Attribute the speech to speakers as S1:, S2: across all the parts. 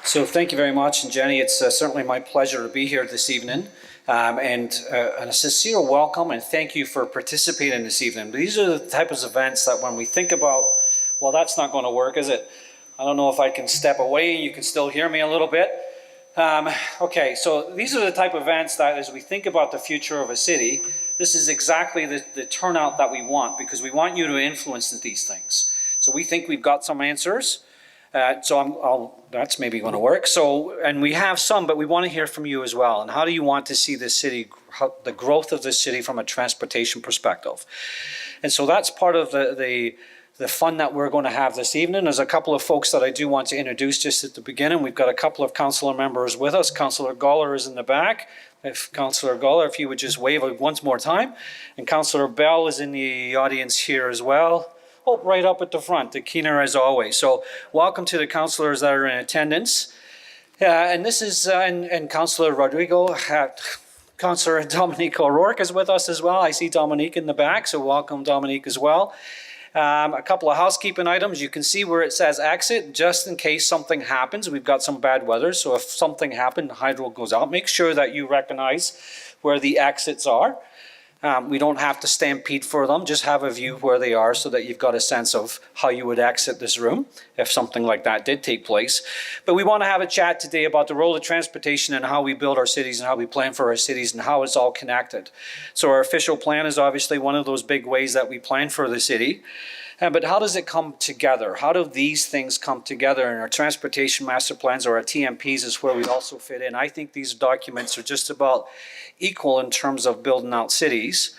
S1: So thank you very much, and Jenny, it's certainly my pleasure to be here this evening. And a sincere welcome and thank you for participating this evening. These are the type of events that when we think about, well, that's not going to work, is it? I don't know if I can step away and you can still hear me a little bit. Okay, so these are the type of events that as we think about the future of a city, this is exactly the turnout that we want, because we want you to influence these things. So we think we've got some answers. That's maybe going to work. So, and we have some, but we want to hear from you as well. And how do you want to see this city, the growth of this city from a transportation perspective? And so that's part of the fun that we're going to have this evening. There's a couple of folks that I do want to introduce just at the beginning. We've got a couple of councillor members with us. Councillor Goller is in the back. If Councillor Goller, if you would just wave once more time. And Councillor Bell is in the audience here as well. Oh, right up at the front, the keener as always. So welcome to the councillors that are in attendance. And this is, and Councillor Rodrigo, Councillor Dominique O'Rourke is with us as well. I see Dominique in the back, so welcome Dominique as well. A couple of housekeeping items. You can see where it says exit, just in case something happens. We've got some bad weather, so if something happened, the hydro goes out. Make sure that you recognize where the exits are. We don't have to stampede for them, just have a view where they are so that you've got a sense of how you would exit this room if something like that did take place. But we want to have a chat today about the role of transportation and how we build our cities and how we plan for our cities and how it's all connected. So our official plan is obviously one of those big ways that we plan for the city. But how does it come together? How do these things come together? And our transportation master plans, or our TMPs, is where we also fit in. I think these documents are just about equal in terms of building out cities.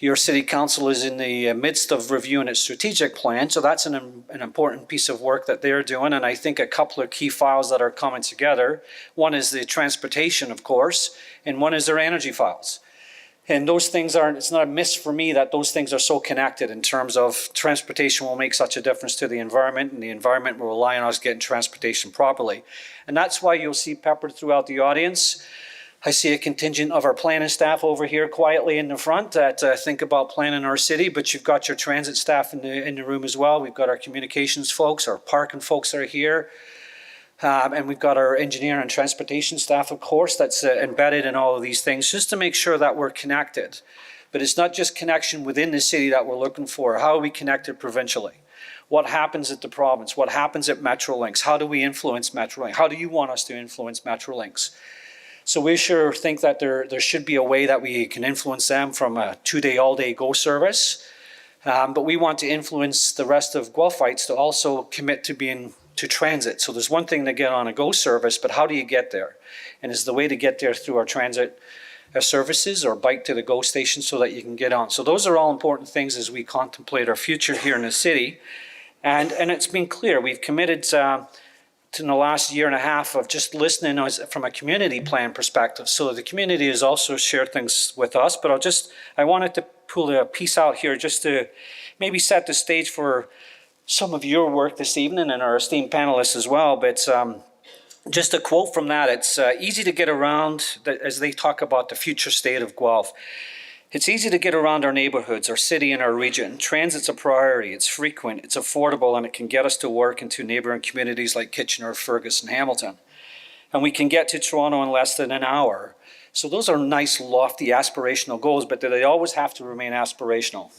S1: Your city council is in the midst of reviewing its strategic plan, so that's an important piece of work that they're doing. And I think a couple of key files that are coming together. One is the transportation, of course, and one is their energy files. And those things aren't, it's not a miss for me that those things are so connected in terms of transportation will make such a difference to the environment, and the environment will rely on us getting transportation properly. And that's why you'll see peppered throughout the audience. I see a contingent of our planning staff over here quietly in the front that think about planning our city, but you've got your transit staff in the room as well. We've got our communications folks, our parking folks are here. And we've got our engineer and transportation staff, of course, that's embedded in all of these things, just to make sure that we're connected. But it's not just connection within the city that we're looking for. How are we connected provincially? What happens at the province? What happens at Metrolinx? How do we influence Metrolinx? How do you want us to influence Metrolinx? So we sure think that there should be a way that we can influence them from a 2-day, all-day GO service. But we want to influence the rest of Guelphites to also commit to being to transit. So there's one thing to get on a GO service, but how do you get there? And is the way to get there through our transit services or bike to the GO station so that you can get on? So those are all important things as we contemplate our future here in the city. And it's been clear, we've committed to the last year and a half of just listening from a community plan perspective. So the community has also shared things with us, but I wanted to pull a piece out here just to maybe set the stage for some of your work this evening and our esteemed panelists as well. But just a quote from that, it's easy to get around, as they talk about the future state of Guelph. It's easy to get around our neighborhoods, our city and our region. Transit's a priority, it's frequent, it's affordable, and it can get us to work into neighboring communities like Kitchener, Fergus and Hamilton. And we can get to Toronto in less than an hour. So those are nice, lofty, aspirational goals, but they always have to remain aspirational.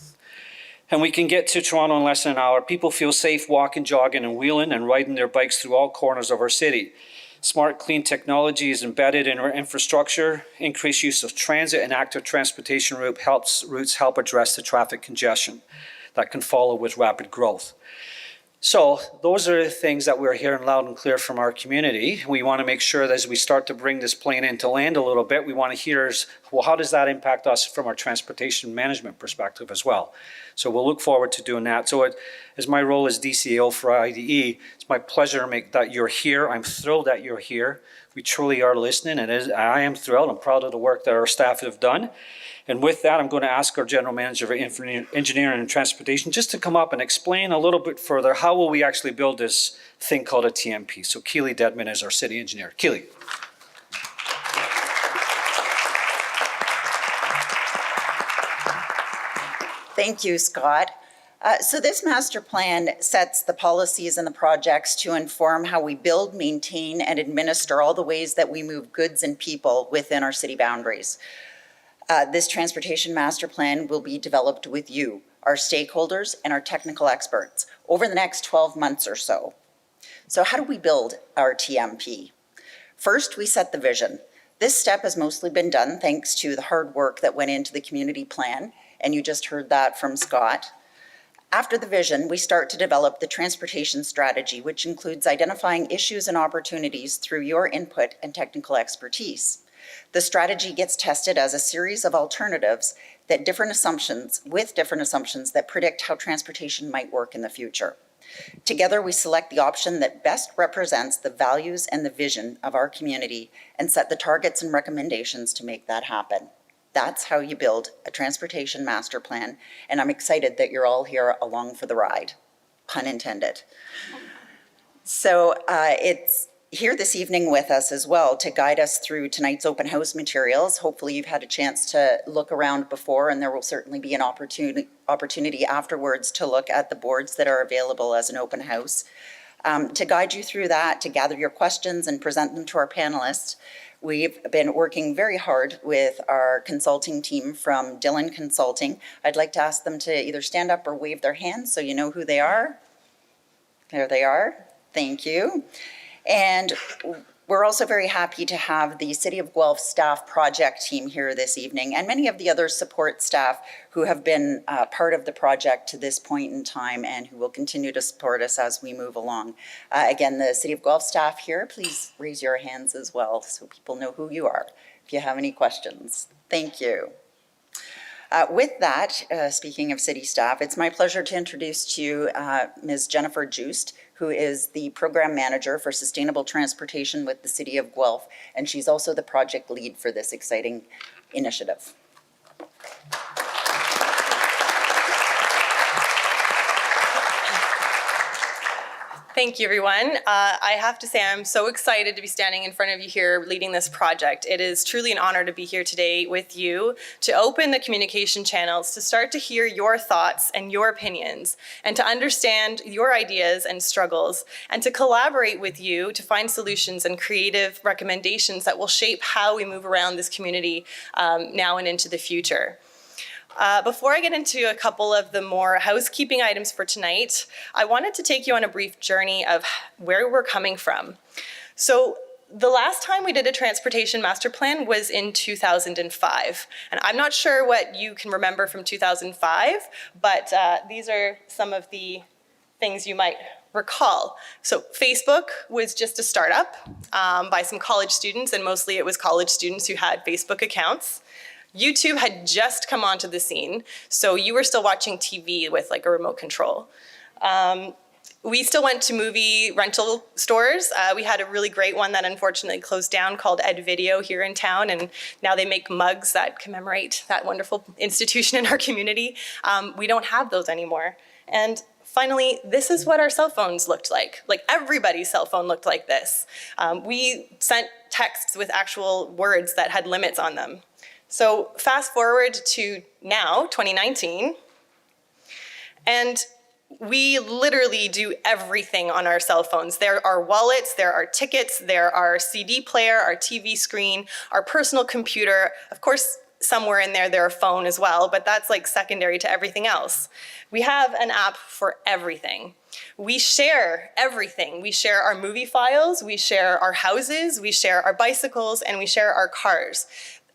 S1: And we can get to Toronto in less than an hour. People feel safe walking, jogging, and wheeling and riding their bikes through all corners of our city. Smart, clean technology is embedded in our infrastructure. Increased use of transit and active transportation routes help address the traffic congestion that can follow with rapid growth. So those are the things that we're hearing loud and clear from our community. We want to make sure that as we start to bring this plane into land a little bit, we want to hear, well, how does that impact us from our transportation management perspective as well? So we'll look forward to doing that. So as my role as DCAO for IDE, it's my pleasure to make that you're here. I'm thrilled that you're here. We truly are listening, and I am thrilled. I'm proud of the work that our staff have done. And with that, I'm going to ask our General Manager of Engineering and Transportation just to come up and explain a little bit further how will we actually build this thing called a TMP. So Keely Dedman is our City Engineer. Keely.
S2: Thank you, Scott. So this master plan sets the policies and the projects to inform how we build, maintain, and administer all the ways that we move goods and people within our city boundaries. This transportation master plan will be developed with you, our stakeholders, and our technical experts over the next 12 months or so. So how do we build our TMP? First, we set the vision. This step has mostly been done thanks to the hard work that went into the community plan, and you just heard that from Scott. After the vision, we start to develop the transportation strategy, which includes identifying issues and opportunities through your input and technical expertise. The strategy gets tested as a series of alternatives with different assumptions that predict how transportation might work in the future. Together, we select the option that best represents the values and the vision of our community and set the targets and recommendations to make that happen. That's how you build a transportation master plan, and I'm excited that you're all here along for the ride, pun intended. So it's here this evening with us as well to guide us through tonight's open house materials. Hopefully you've had a chance to look around before, and there will certainly be an opportunity afterwards to look at the boards that are available as an open house. To guide you through that, to gather your questions and present them to our panelists, we've been working very hard with our consulting team from Dillon Consulting. I'd like to ask them to either stand up or wave their hands so you know who they are. There they are. Thank you. And we're also very happy to have the City of Guelph staff project team here this evening, and many of the other support staff who have been part of the project to this point in time and who will continue to support us as we move along. Again, the City of Guelph staff here, please raise your hands as well so people know who you are if you have any questions. Thank you. With that, speaking of city staff, it's my pleasure to introduce to you Ms. Jennifer Joost, who is the Program Manager for Sustainable Transportation with the City of Guelph, and she's also the project lead for this exciting initiative.
S3: Thank you, everyone. I have to say I'm so excited to be standing in front of you here leading this project. It is truly an honor to be here today with you, to open the communication channels, to start to hear your thoughts and your opinions, and to understand your ideas and struggles, and to collaborate with you to find solutions and creative recommendations that will shape how we move around this community now and into the future. Before I get into a couple of the more housekeeping items for tonight, I wanted to take you on a brief journey of where we're coming from. So the last time we did a transportation master plan was in 2005. And I'm not sure what you can remember from 2005, but these are some of the things you might recall. So Facebook was just a startup by some college students, and mostly it was college students who had Facebook accounts. YouTube had just come onto the scene, so you were still watching TV with like a remote control. We still went to movie rental stores. We had a really great one that unfortunately closed down called Ed Video here in town, and now they make mugs that commemorate that wonderful institution in our community. We don't have those anymore. And finally, this is what our cell phones looked like. Like everybody's cell phone looked like this. We sent texts with actual words that had limits on them. So fast forward to now, 2019, and we literally do everything on our cell phones. There are wallets, there are tickets, there are CD player, our TV screen, our personal computer. Of course, somewhere in there are phone as well, but that's like secondary to everything else. We have an app for everything. We share everything. We share our movie files, we share our houses, we share our bicycles, and we share our cars.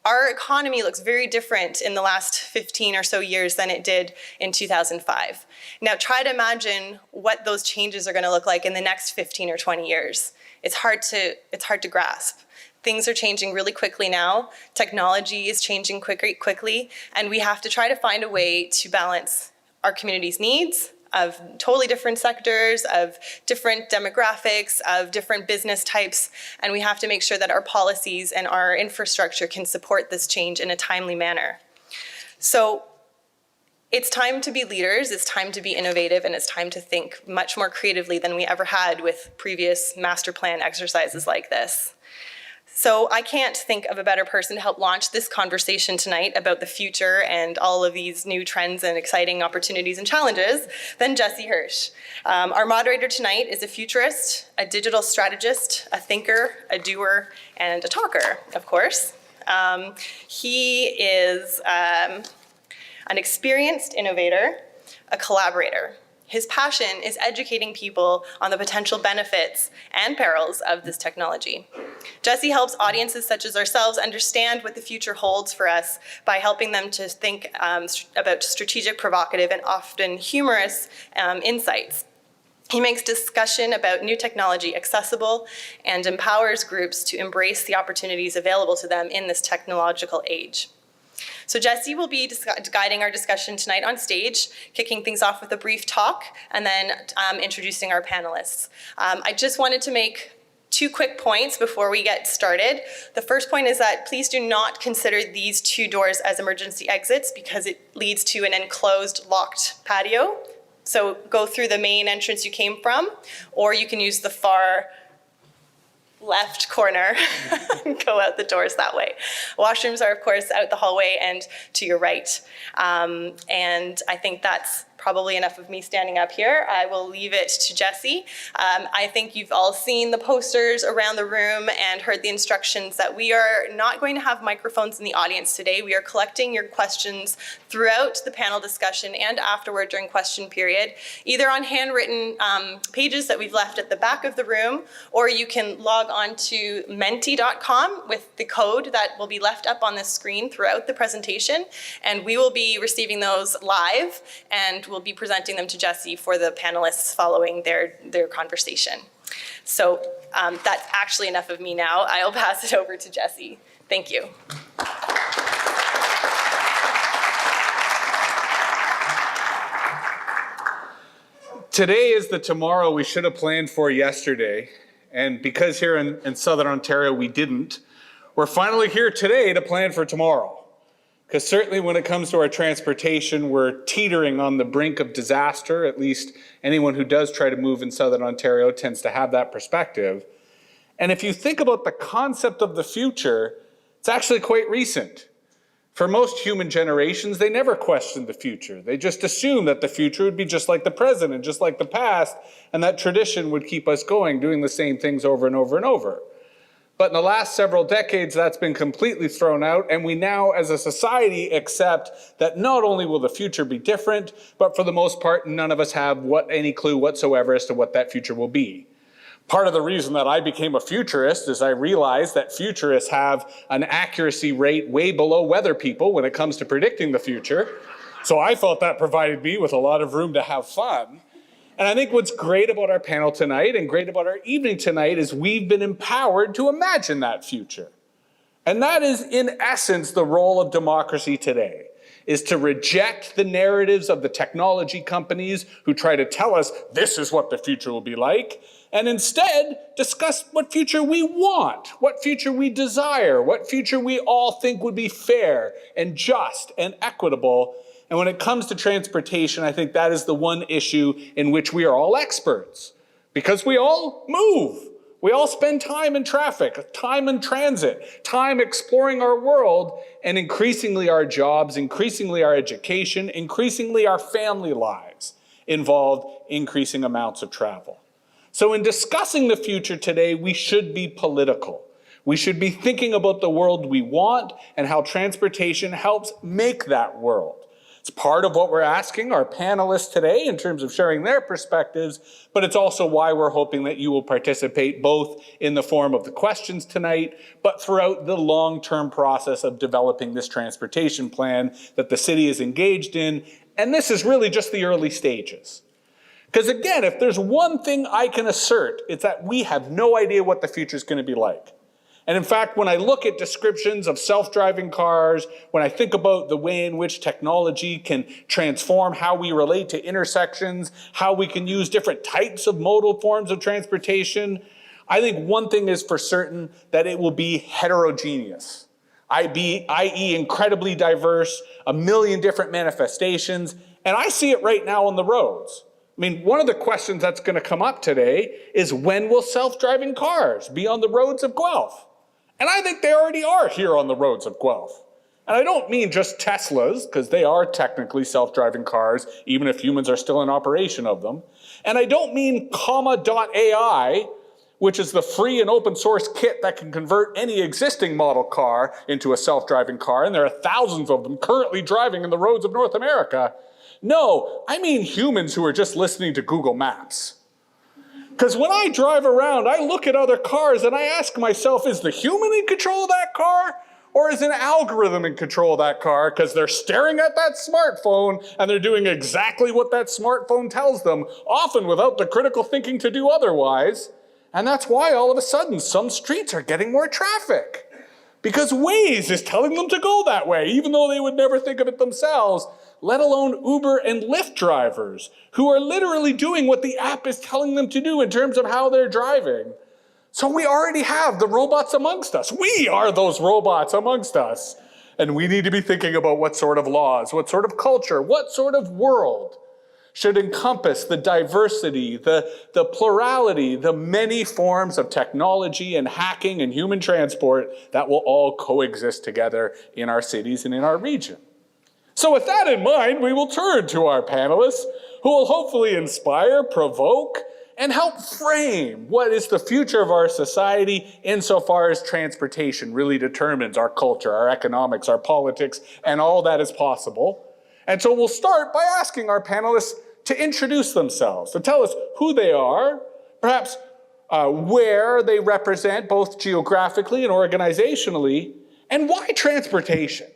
S3: Our economy looks very different in the last 15 or so years than it did in 2005. Now try to imagine what those changes are going to look like in the next 15 or 20 years. It's hard to grasp. Things are changing really quickly now. Technology is changing quickly, and we have to try to find a way to balance our community's needs of totally different sectors, of different demographics, of different business types, and we have to make sure that our policies and our infrastructure can support this change in a timely manner. So it's time to be leaders, it's time to be innovative, and it's time to think much more creatively than we ever had with previous master plan exercises like this. So I can't think of a better person to help launch this conversation tonight about the future and all of these new trends and exciting opportunities and challenges than Jesse Hirsch. Our moderator tonight is a futurist, a digital strategist, a thinker, a doer, and a talker, of course. He is an experienced innovator, a collaborator. His passion is educating people on the potential benefits and perils of this technology. Jesse helps audiences such as ourselves understand what the future holds for us by helping them to think about strategic, provocative, and often humorous insights. He makes discussion about new technology accessible and empowers groups to embrace the opportunities available to them in this technological age. So Jesse will be guiding our discussion tonight on stage, kicking things off with a brief talk, and then introducing our panelists. I just wanted to make 2 quick points before we get started. The first point is that please do not consider these 2 doors as emergency exits because it leads to an enclosed, locked patio. So go through the main entrance you came from, or you can use the far left corner and go out the doors that way. Washrooms are, of course, out the hallway and to your right. And I think that's probably enough of me standing up here. I will leave it to Jesse. I think you've all seen the posters around the room and heard the instructions that we are not going to have microphones in the audience today. We are collecting your questions throughout the panel discussion and afterward during question period, either on handwritten pages that we've left at the back of the room, or you can log on to menti.com with the code that will be left up on the screen throughout the presentation, and we will be receiving those live, and we'll be presenting them to Jesse for the panelists following their conversation. So that's actually enough of me now. I'll pass it over to Jesse. Thank you.
S4: Today is the tomorrow we should have planned for yesterday. And because here in Southern Ontario we didn't, we're finally here today to plan for tomorrow. Because certainly when it comes to our transportation, we're teetering on the brink of disaster. At least anyone who does try to move in Southern Ontario tends to have that perspective. And if you think about the concept of the future, it's actually quite recent. For most human generations, they never questioned the future. They just assumed that the future would be just like the present and just like the past, and that tradition would keep us going, doing the same things over and over and over. But in the last several decades, that's been completely thrown out, and we now, as a society, accept that not only will the future be different, but for the most part, none of us have any clue whatsoever as to what that future will be. Part of the reason that I became a futurist is I realized that futurists have an accuracy rate way below weather people when it comes to predicting the future. So I felt that provided me with a lot of room to have fun. And I think what's great about our panel tonight and great about our evening tonight is we've been empowered to imagine that future. And that is, in essence, the role of democracy today, is to reject the narratives of the technology companies who try to tell us this is what the future will be like, and instead discuss what future we want, what future we desire, what future we all think would be fair and just and equitable. And when it comes to transportation, I think that is the one issue in which we are all experts, because we all move. We all spend time in traffic, time in transit, time exploring our world, and increasingly our jobs, increasingly our education, increasingly our family lives involve increasing amounts of travel. So in discussing the future today, we should be political. We should be thinking about the world we want and how transportation helps make that world. It's part of what we're asking our panelists today in terms of sharing their perspectives, but it's also why we're hoping that you will participate both in the form of the questions tonight, but throughout the long-term process of developing this transportation plan that the city is engaged in. And this is really just the early stages. Because again, if there's one thing I can assert, it's that we have no idea what the future is going to be like. And in fact, when I look at descriptions of self-driving cars, when I think about the way in which technology can transform how we relate to intersections, how we can use different types of modal forms of transportation, I think one thing is for certain, that it will be heterogeneous, i.e. incredibly diverse, a million different manifestations, and I see it right now on the roads. I mean, one of the questions that's going to come up today is when will self-driving cars be on the roads of Guelph? And I think they already are here on the roads of Guelph. And I don't mean just Teslas, because they are technically self-driving cars, even if humans are still in operation of them. And I don't mean comma.ai, which is the free and open source kit that can convert any existing model car into a self-driving car, and there are thousands of them currently driving in the roads of North America. No, I mean humans who are just listening to Google Maps. Because when I drive around, I look at other cars and I ask myself, is the human in control of that car? Or is an algorithm in control of that car because they're staring at that smartphone and they're doing exactly what that smartphone tells them, often without the critical thinking to do otherwise. And that's why all of a sudden some streets are getting more traffic. Because Waze is telling them to go that way, even though they would never think of it themselves, let alone Uber and Lyft drivers, who are literally doing what the app is telling them to do in terms of how they're driving. So we already have the robots amongst us. We are those robots amongst us. And we need to be thinking about what sort of laws, what sort of culture, what sort of world should encompass the diversity, the plurality, the many forms of technology and hacking and human transport that will all coexist together in our cities and in our region. So with that in mind, we will turn to our panelists who will hopefully inspire, provoke, and help frame what is the future of our society insofar as transportation really determines our culture, our economics, our politics, and all that is possible. And so we'll start by asking our panelists to introduce themselves, to tell us who they are, perhaps where they represent both geographically and organizationally, and why transportation?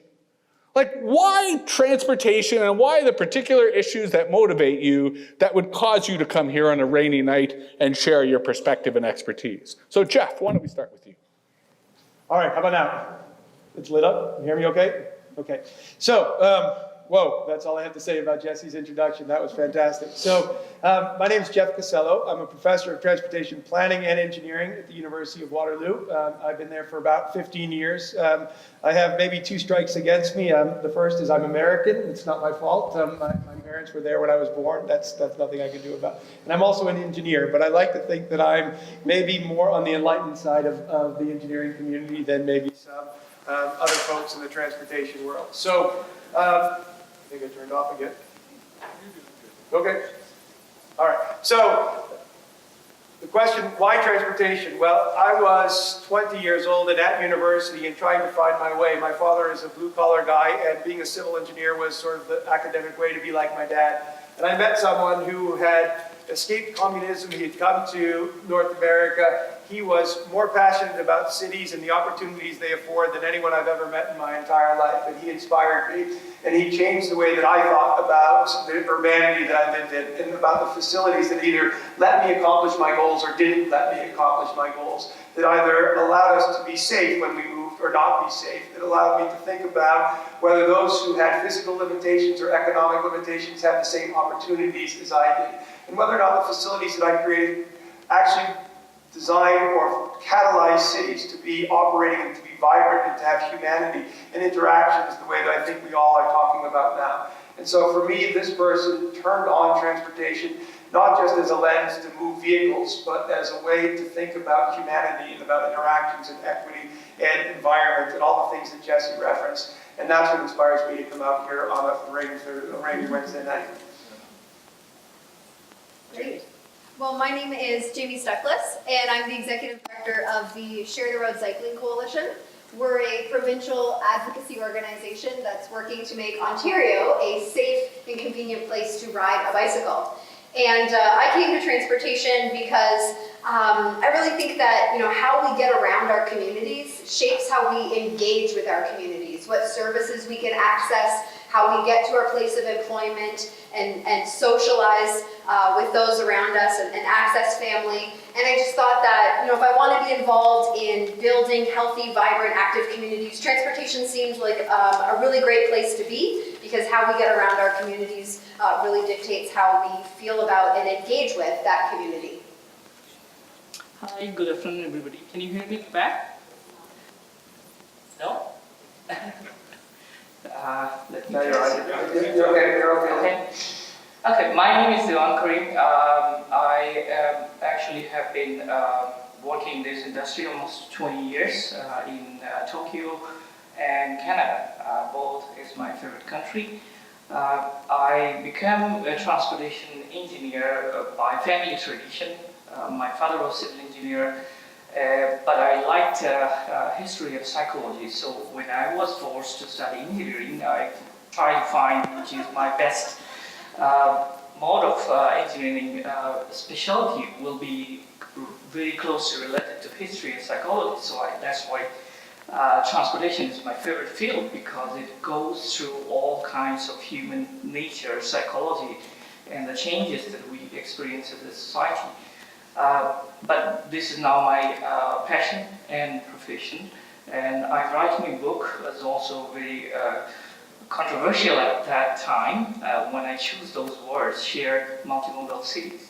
S4: Like, why transportation and why the particular issues that motivate you that would cause you to come here on a rainy night and share your perspective and expertise? So, Jeff, why don't we start with you?
S5: All right, how about now? It's lit up. You hear me okay? Okay. So, whoa, that's all I have to say about Jesse's introduction. That was fantastic. So, my name is Jeff Casello. I'm a professor of transportation planning and engineering at the University of Waterloo. I've been there for about 15 years. I have maybe 2 strikes against me. The first is I'm American. It's not my fault. My parents were there when I was born. That's nothing I can do about it. And I'm also an engineer, but I like to think that I'm maybe more on the enlightened side of the engineering community than maybe some other folks in the transportation world. So, I think I turned off again. Okay. All right. So the question, why transportation? Well, I was 20 years old and at university and trying to find my way. My father is a blue-collar guy, and being a civil engineer was sort of the academic way to be like my dad. And I met someone who had escaped communism. He had come to North America. He was more passionate about cities and the opportunities they afford than anyone I've ever met in my entire life. And he inspired me, and he changed the way that I thought about the urbanity that I lived in and about the facilities that either let me accomplish my goals or didn't let me accomplish my goals, that either allowed us to be safe when we moved or not be safe, that allowed me to think about whether those who had physical limitations or economic limitations had the same opportunities as I did, and whether or not the facilities that I created actually design or catalyze cities to be operating and to be vibrant and to have humanity and interactions the way that I think we all are talking about now. And so for me, this person turned on transportation not just as a lens to move vehicles, but as a way to think about humanity and about interactions and equity and environment and all the things that Jesse referenced. And that's what inspires me to come out here on a rainy Wednesday night.
S6: Great. Well, my name is Jamie Stuckless, and I'm the Executive Director of the Share the Road Cycling Coalition. We're a provincial advocacy organization that's working to make Ontario a safe and convenient place to ride a bicycle. And I came to transportation because I really think that how we get around our communities shapes how we engage with our communities, what services we can access, how we get to our place of employment and socialize with those around us and access family. And I just thought that, if I want to be involved in building healthy, vibrant, active communities, transportation seems like a really great place to be, because how we get around our communities really dictates how we feel about and engage with that community.
S7: Hi, good afternoon, everybody. Can you hear me back? No? Let me Okay, my name is Dilan Karim. I actually have been working in this industry almost 20 years in Tokyo and Canada. Both is my favorite country. I became a transportation engineer by family tradition. My father was a civil engineer, but I liked history and psychology. So when I was forced to study engineering, I tried to find which is my best mode of engineering specialty will be very closely related to history and psychology. So that's why transportation is my favorite field, because it goes through all kinds of human nature, psychology, and the changes that we experience as a society. But this is now my passion and profession, and I writing a book was also very controversial at that time when I choose those words, shared multimodal cities.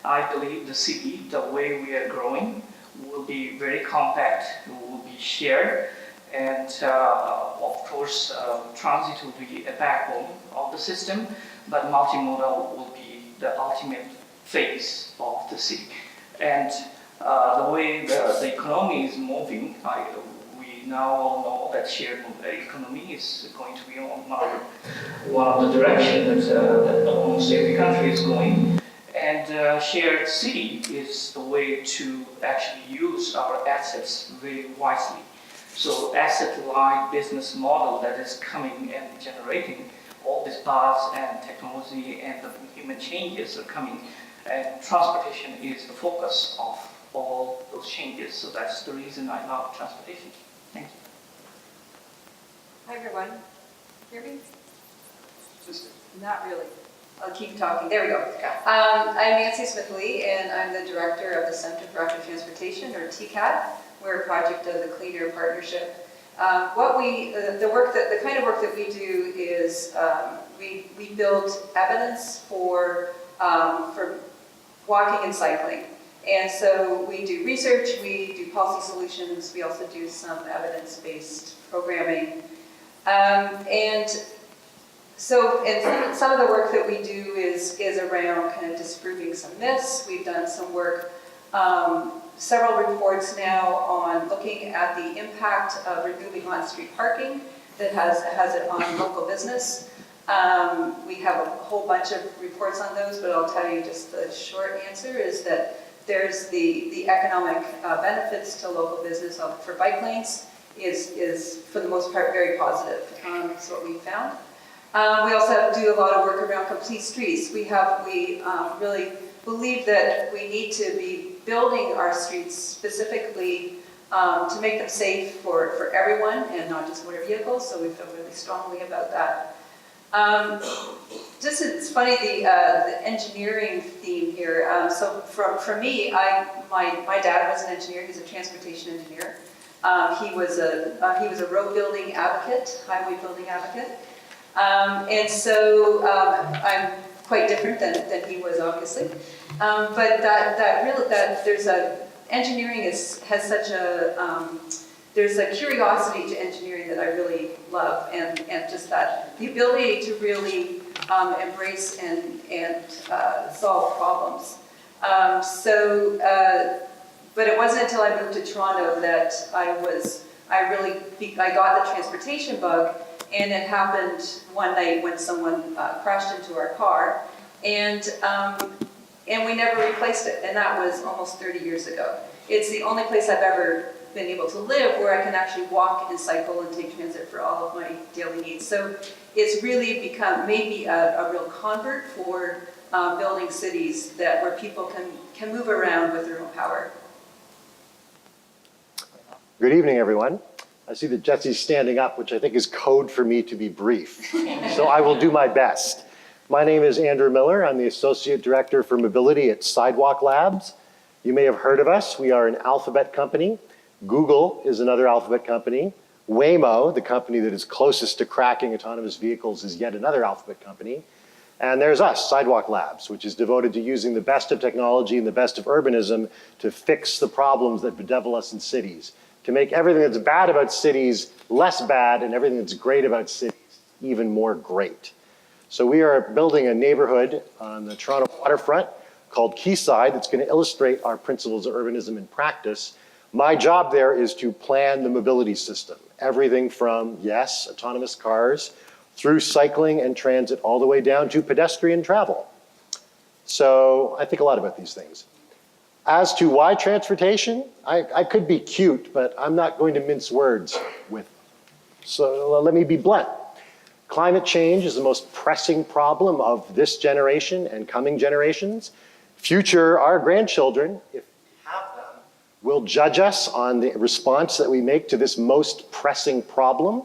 S7: I believe the city, the way we are growing, will be very compact, will be shared, and of course transit will be a backbone of the system, but multimodal will be the ultimate phase of the city. And the way the economy is moving, we now all know that shared economy is going to be one of the directions that almost every country is going. And shared city is the way to actually use our assets very wisely. So asset-light business model that is coming and generating all these buzz and technology and the human changes are coming. And transportation is the focus of all those changes. So that's the reason I love transportation. Thank you.
S8: Hi everyone. Hear me? Not really. I'll keep talking. There we go. I'm Nancy Smith-Lee, and I'm the director of the Center for Active Transportation, or TCAT. We're a project of the Clean Air Partnership. The kind of work that we do is we build evidence for walking and cycling. And so we do research, we do policy solutions, we also do some evidence-based programming. So some of the work that we do is around kind of disproving some myths. We've done some work, several reports now on looking at the impact of removing on-street parking that has it on local business. We have a whole bunch of reports on those, but I'll tell you just the short answer is that there's the economic benefits to local business for bike lanes is for the most part very positive. That's what we found. We also do a lot of work around complete streets. We really believe that we need to be building our streets specifically to make them safe for everyone and not just motor vehicles, so we feel really strongly about that. It's funny, the engineering theme here. So for me, my dad was an engineer. He's a transportation engineer. He was a road building advocate, highway building advocate. And so I'm quite different than he was, obviously. But engineering has such there's a curiosity to engineering that I really love, and just that the ability to really embrace and solve problems. But it wasn't until I moved to Toronto that I got the transportation bug. And it happened one night when someone crashed into our car, and we never replaced it, and that was almost 30 years ago. It's the only place I've ever been able to live where I can actually walk and cycle and take transit for all of my daily needs. So it's really become maybe a real convert for building cities where people can move around with their own power.
S9: Good evening, everyone. I see that Jesse's standing up, which I think is code for me to be brief. So I will do my best. My name is Andrew Miller. I'm the Associate Director for Mobility at Sidewalk Labs. You may have heard of us. We are an Alphabet company. Google is another Alphabet company. Waymo, the company that is closest to cracking autonomous vehicles, is yet another Alphabet company. And there's us, Sidewalk Labs, which is devoted to using the best of technology and the best of urbanism to fix the problems that bedevil us in cities, to make everything that's bad about cities less bad and everything that's great about cities even more great. So we are building a neighborhood on the Toronto waterfront called Quayside that's going to illustrate our principles of urbanism in practice. My job there is to plan the mobility system, everything from, yes, autonomous cars, through cycling and transit, all the way down to pedestrian travel. So I think a lot about these things. As to why transportation, I could be cute, but I'm not going to mince words with them. So let me be blunt. Climate change is the most pressing problem of this generation and coming generations. Our grandchildren, if we have them, will judge us on the response that we make to this most pressing problem.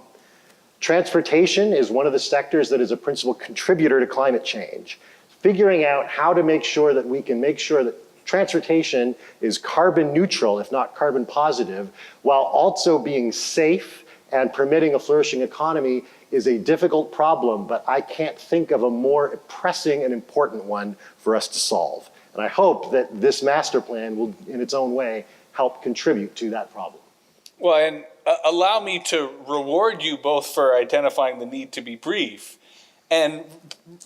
S9: Transportation is one of the sectors that is a principal contributor to climate change. Figuring out how to make sure that we can make sure that transportation is carbon neutral, if not carbon positive, while also being safe and permitting a flourishing economy is a difficult problem, but I can't think of a more pressing and important one for us to solve. And I hope that this master plan will, in its own way, help contribute to that problem.
S4: Well, and allow me to reward you both for identifying the need to be brief and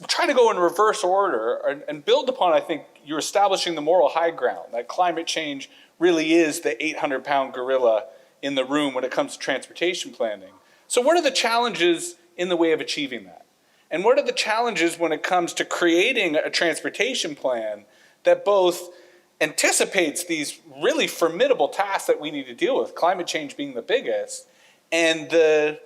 S4: try to go in reverse order and build upon, I think, you're establishing the moral high ground, that climate change really is the 800-pound gorilla in the room when it comes to transportation planning. So what are the challenges in the way of achieving that? And what are the challenges when it comes to creating a transportation plan that both anticipates these really formidable tasks that we need to deal with, climate change being the biggest, and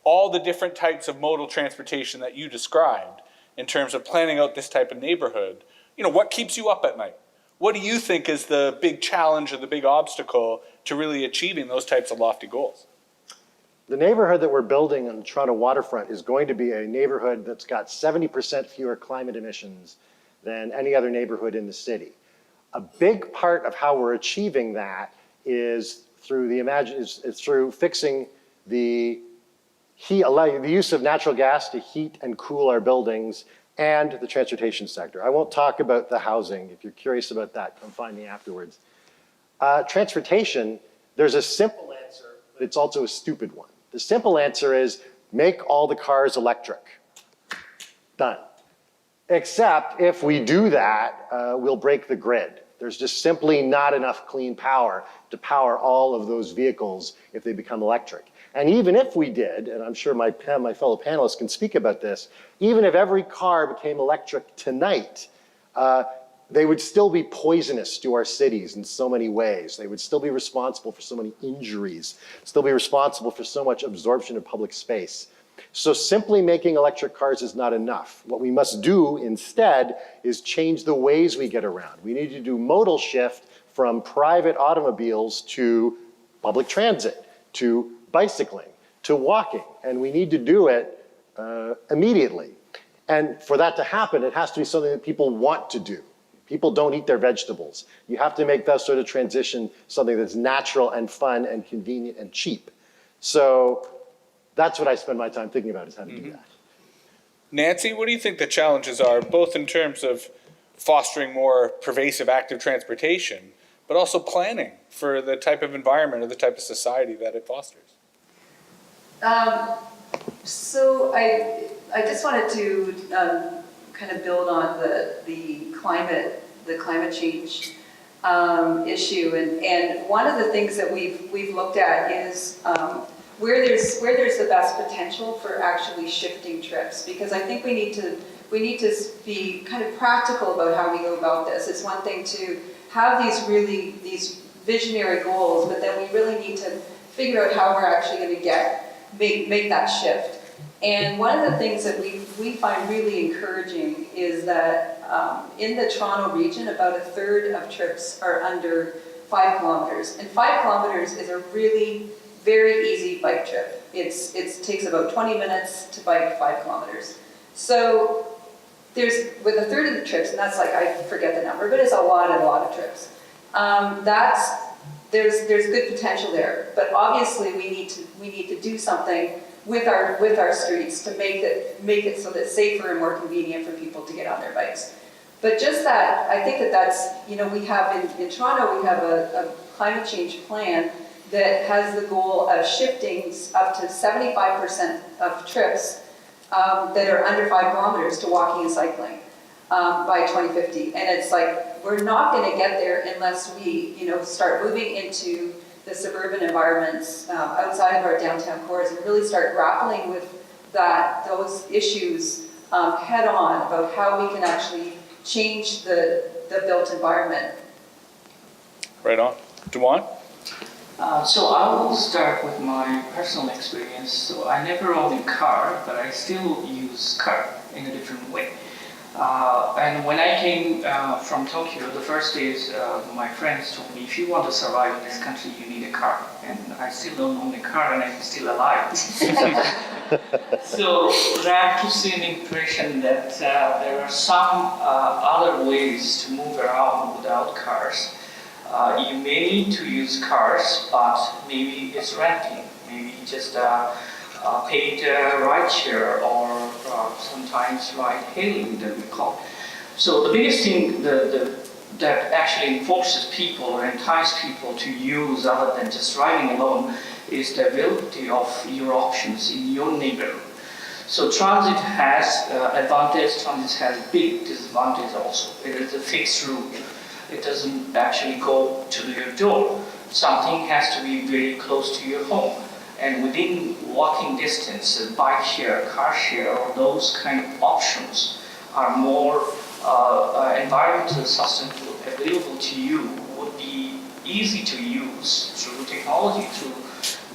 S4: all the different types of modal transportation that you described in terms of planning out this type of neighborhood? What keeps you up at night? What do you think is the big challenge or the big obstacle to really achieving those types of lofty goals?
S9: The neighborhood that we're building on the Toronto waterfront is going to be a neighborhood that's got 70% fewer climate emissions than any other neighborhood in the city. A big part of how we're achieving that is through fixing the use of natural gas to heat and cool our buildings and the transportation sector. I won't talk about the housing. If you're curious about that, come find me afterwards. Transportation, there's a simple answer, but it's also a stupid one. The simple answer is make all the cars electric. Done. Except if we do that, we'll break the grid. There's just simply not enough clean power to power all of those vehicles if they become electric. And even if we did, and I'm sure my fellow panelists can speak about this, even if every car became electric tonight, they would still be poisonous to our cities in so many ways. They would still be responsible for so many injuries, still be responsible for so much absorption of public space. So simply making electric cars is not enough. What we must do instead is change the ways we get around. We need to do modal shift from private automobiles to public transit, to bicycling, to walking, and we need to do it immediately. And for that to happen, it has to be something that people want to do. People don't eat their vegetables. You have to make that sort of transition something that's natural and fun and convenient and cheap. So that's what I spend my time thinking about, is how to do that.
S4: Nancy, what do you think the challenges are, both in terms of fostering more pervasive active transportation, but also planning for the type of environment or the type of society that it fosters?
S8: So I just wanted to kind of build on the climate change issue, and one of the things that we've looked at is where there's the best potential for actually shifting trips, because I think we need to be kind of practical about how we go about this. It's one thing to have these visionary goals, but then we really need to figure out how we're actually going to make that shift. And one of the things that we find really encouraging is that in the Toronto region, about a third of trips are under 5 kilometers. And 5 kilometers is a really very easy bike trip. It takes about 20 minutes to bike 5 kilometers. So with a third of the trips, and that's like, I forget the number, but it's a lot of trips. There's good potential there, but obviously we need to do something with our streets to make it so that it's safer and more convenient for people to get on their bikes. But just that, I think that's, we have in Toronto, we have a climate change plan that has the goal of shifting up to 75% of trips that are under 5 kilometers to walking and cycling. by 2050. And it's like, we're not going to get there unless we, start moving into the suburban environments outside of our downtown cores and really start grappling with those issues head on about how we can actually change the built environment.
S4: Right on. Dewan?
S7: So I will start with my personal experience. So I never owned a car, but I still use car in a different way. And when I came from Tokyo, the first days my friends told me, if you want to survive in this country, you need a car. And I still don't own a car and I'm still alive. So that gives me an impression that there are some other ways to move around without cars. You may need to use cars, but maybe it's renting, maybe just paid rideshare or sometimes ride-hailing that we call. So the biggest thing that actually forces people or entices people to use other than just driving alone is the availability of your options in your neighborhood. So transit has advantage, transit has big disadvantage also. It is a fixed route. It doesn't actually go to your door. Something has to be very close to your home. And within walking distance, bike share, car share, or those kind of options are more environmentally sustainable, available to you, would be easy to use through technology,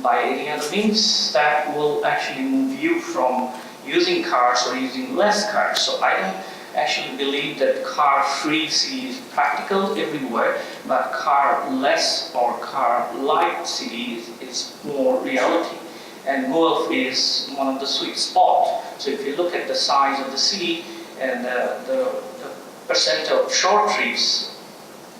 S7: by any other means that will actually move you from using cars or using less cars. So I don't actually believe that car-free city is practical everywhere, but car-less or car-light cities is more reality. And Guelph is one of the sweet spots. So if you look at the size of the city and the percent of short trips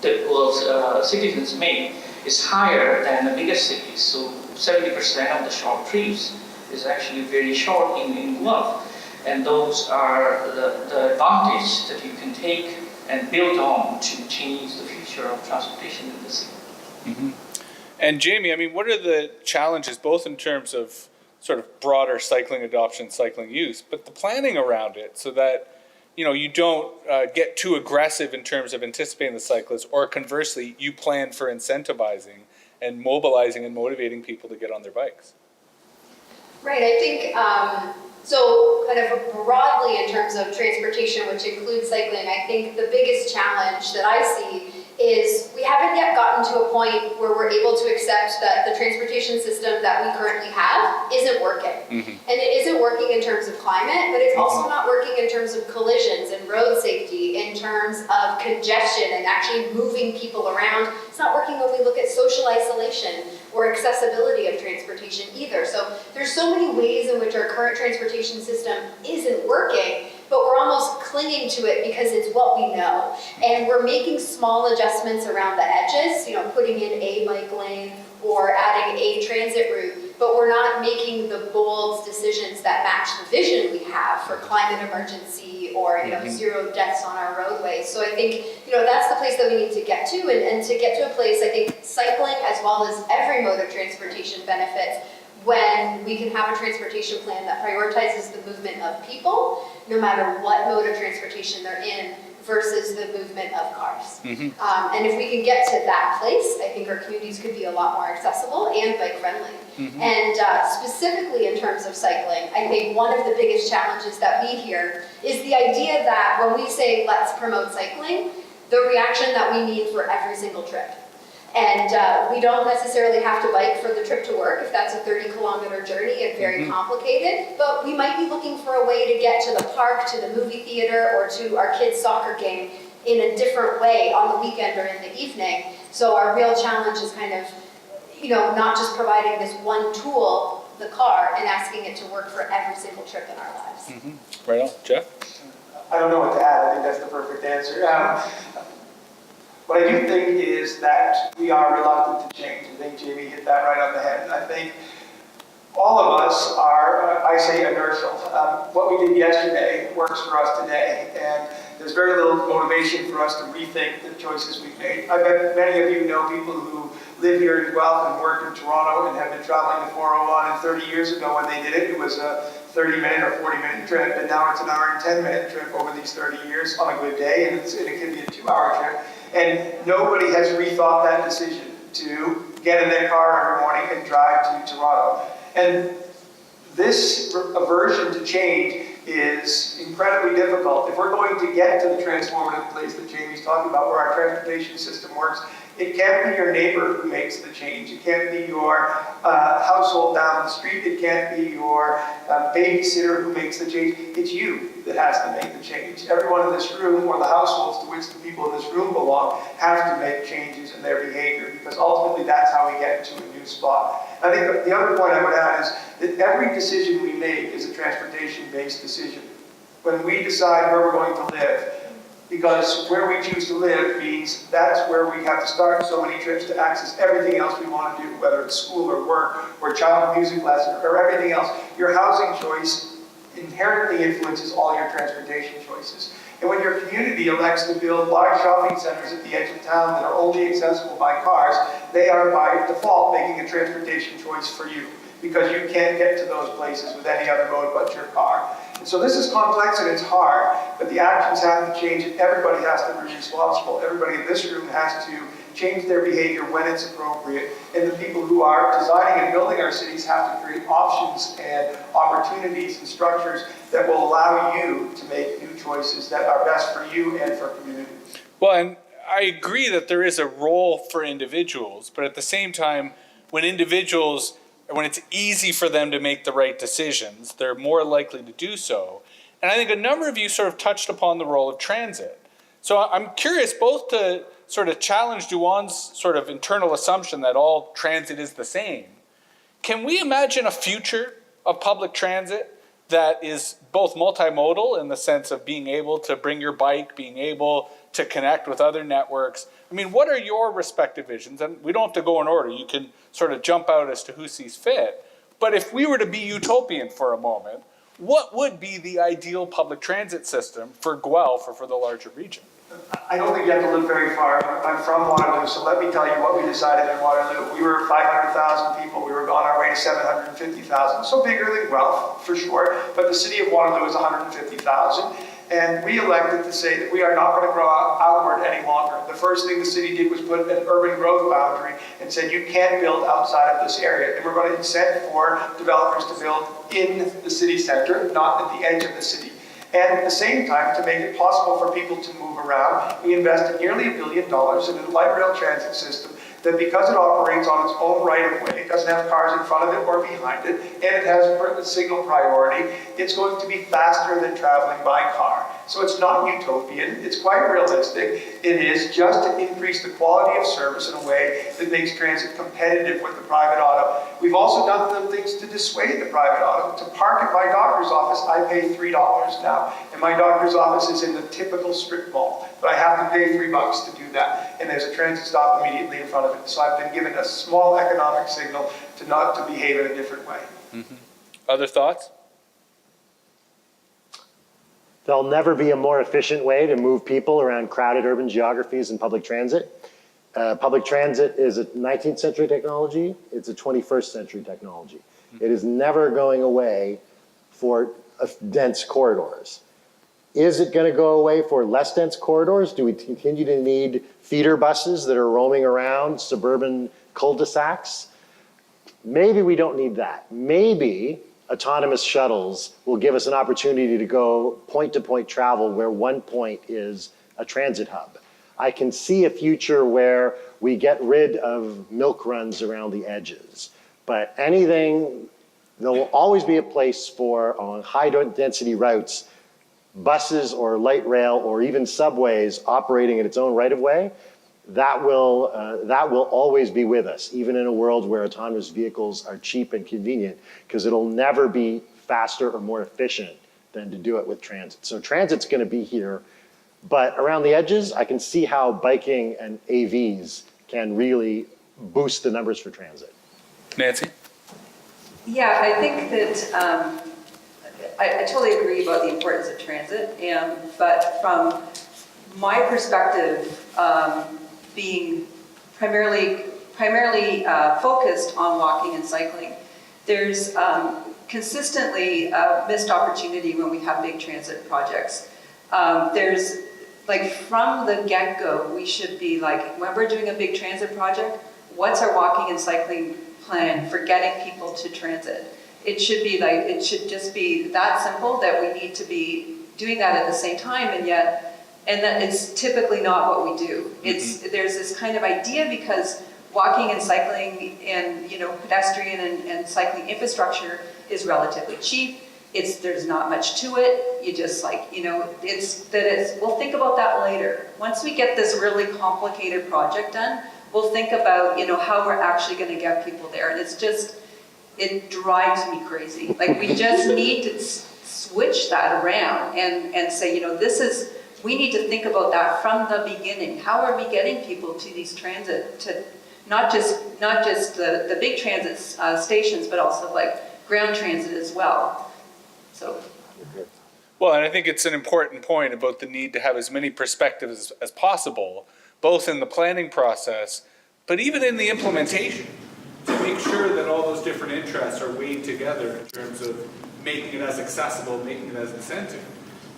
S7: that Guelph citizens make is higher than the bigger cities. So 70% of the short trips is actually very short in Guelph. And those are the advantage that you can take and build on to change the future of transportation in the city.
S4: Mm-hmm. And Jamie, I mean, what are the challenges, both in terms of sort of broader cycling adoption, cycling use, but the planning around it so that, you don't get too aggressive in terms of anticipating the cyclists, or conversely, you plan for incentivizing and mobilizing and motivating people to get on their bikes?
S6: Right, I think, so kind of broadly in terms of transportation, which includes cycling, I think the biggest challenge that I see is we haven't yet gotten to a point where we're able to accept that the transportation system that we currently have isn't working. Mm-hmm. And it isn't working in terms of climate, but it's also not working in terms of collisions and road safety, in terms of congestion and actually moving people around. It's not working when we look at social isolation or accessibility of transportation either. So there's so many ways in which our current transportation system isn't working, but we're almost clinging to it because it's what we know. And we're making small adjustments around the edges, putting in a bike lane or adding a transit route, but we're not making the bold decisions that match the vision we have for climate emergency or zero deaths on our roadways. So I think that's the place that we need to get to, and to get to a place, I think cycling as well as every mode of transportation benefits when we can have a transportation plan that prioritizes the movement of people, no matter what mode of transportation they're in, versus the movement of cars. Mm-hmm. And if we can get to that place, I think our communities could be a lot more accessible and bike-friendly. Mm-hmm. And specifically in terms of cycling, I think one of the biggest challenges that we hear is the idea that when we say, let's promote cycling, the reaction that we need for every single trip. And we don't necessarily have to bike for the trip to work if that's a 30-kilometer journey and very complicated, but we might be looking for a way to get to the park, to the movie theater, or to our kids' soccer game in a different way on the weekend or in the evening. So our real challenge is kind of, not just providing this one tool, the car, and asking it to work for every single trip in our lives.
S4: Mm-hmm. Right on. Jeff?
S5: I don't know what to add. I think that's the perfect answer. What I do think is that we are reluctant to change. I think Jamie hit that right on the head. I think all of us are, I say, inertial. What we did yesterday works for us today, and there's very little motivation for us to rethink the choices we've made. I bet many of you know people who live here in Guelph and work in Toronto and have been traveling to 401, and 30 years ago when they did it, it was a 30-minute or 40-minute trip, and now it's an hour and 10-minute trip over these 30 years on a good day, and it can be a 2-hour trip. And nobody has rethought that decision to get in their car every morning and drive to Toronto. And this aversion to change is incredibly difficult. If we're going to get to the transformative place that Jamie's talking about, where our transportation system works, it can't be your neighbor who makes the change. It can't be your household down the street. It can't be your babysitter who makes the change. It's you that has to make the change. Everyone in this room, or the households to which the people in this room belong, have to make changes in their behavior, because ultimately that's how we get to a new spot. I think the other point I would add is that every decision we make is a transportation-based decision. When we decide where we're going to live, because where we choose to live means that's where we have to start so many trips to access everything else we want to do, whether it's school or work or child music lesson or everything else. Your housing choice inherently influences all your transportation choices. And when your community elects to build large shopping centers at the edge of town that are only accessible by cars, they are by default making a transportation choice for you, because you can't get to those places with any other mode but your car. And so this is complex and it's hard, but the actions have to change and everybody has to be responsible. Everybody in this room has to change their behavior when it's appropriate, and the people who are designing and building our cities have to create options and opportunities and structures that will allow you to make new choices that are best for you and for community.
S4: Well, and I agree that there is a role for individuals, but at the same time, when it's easy for them to make the right decisions, they're more likely to do so. And I think a number of you sort of touched upon the role of transit. So I'm curious both to sort of challenge Duan's sort of internal assumption that all transit is the same. Can we imagine a future of public transit that is both multimodal in the sense of being able to bring your bike, being able to connect with other networks? I mean, what are your respective visions? And we don't have to go in order. You can sort of jump out as to who sees fit. But if we were to be utopian for a moment, what would be the ideal public transit system for Guelph or for the larger region?
S5: I don't think you have to look very far. I'm from Waterloo, so let me tell you what we decided in Waterloo. We were 500,000 people. We were on our way to 750,000. So bigger than Guelph, for sure. But the city of Waterloo is 150,000. And we elected to say that we are not going to grow outward any longer. The first thing the city did was put an urban growth boundary and said you can't build outside of this area. And we're going to incent for developers to build in the city center, not at the edge of the city. And at the same time, to make it possible for people to move around, we invested nearly $1 billion in a light rail transit system that, because it operates on its own right-of-way, it doesn't have cars in front of it or behind it, and it has a signal priority, it's going to be faster than traveling by car. So it's not utopian, it's quite realistic. It is just to increase the quality of service in a way that makes transit competitive with the private auto. We've also done some things to dissuade the private auto. To park at my doctor's office, I pay $3 now. And my doctor's office is in the typical strip mall. But I have to pay $3 to do that. And there's a transit stop immediately in front of it. So I've been given a small economic signal to not to behave in a different way.
S4: Mm-hmm. Other thoughts?
S9: There'll never be a more efficient way to move people around crowded urban geographies than public transit. Public transit is a 19th century technology. It's a 21st century technology. It is never going away for dense corridors. Is it going to go away for less dense corridors? Do we continue to need feeder buses that are roaming around suburban cul-de-sacs? Maybe we don't need that. Maybe autonomous shuttles will give us an opportunity to go point-to-point travel where one point is a transit hub. I can see a future where we get rid of milk runs around the edges. But anything, there will always be a place for, on high-density routes, buses or light rail or even subways operating in its own right-of-way. That will always be with us, even in a world where autonomous vehicles are cheap and convenient, because it'll never be faster or more efficient than to do it with transit. So transit's going to be here, but around the edges, I can see how biking and AVs can really boost the numbers for transit.
S4: Nancy?
S8: Yeah, I think that I totally agree about the importance of transit, but from my perspective, being primarily focused on walking and cycling, there's consistently a missed opportunity when we have big transit projects. There's, like, from the get-go, we should be like, when we're doing a big transit project, what's our walking and cycling plan for getting people to transit? It should be like, it should just be that simple that we need to be doing that at the same time, and that it's typically not what we do. There's this kind of idea because walking and cycling and, you know, pedestrian and cycling infrastructure is relatively cheap. There's not much to it. You just, like, you know, we'll think about that later. Once we get this really complicated project done, we'll think about, you know, how we're actually going to get people there. And it drives me crazy. Like, we just need to switch that around and say, you know, we need to think about that from the beginning. How are we getting people to these transit, to not just the big transit stations, but also like ground transit as well. So.
S4: Well, and I think it's an important point about the need to have as many perspectives as possible, both in the planning process, but even in the implementation, to make sure that all those different interests are weighed together in terms of making it as accessible, making it as incentive.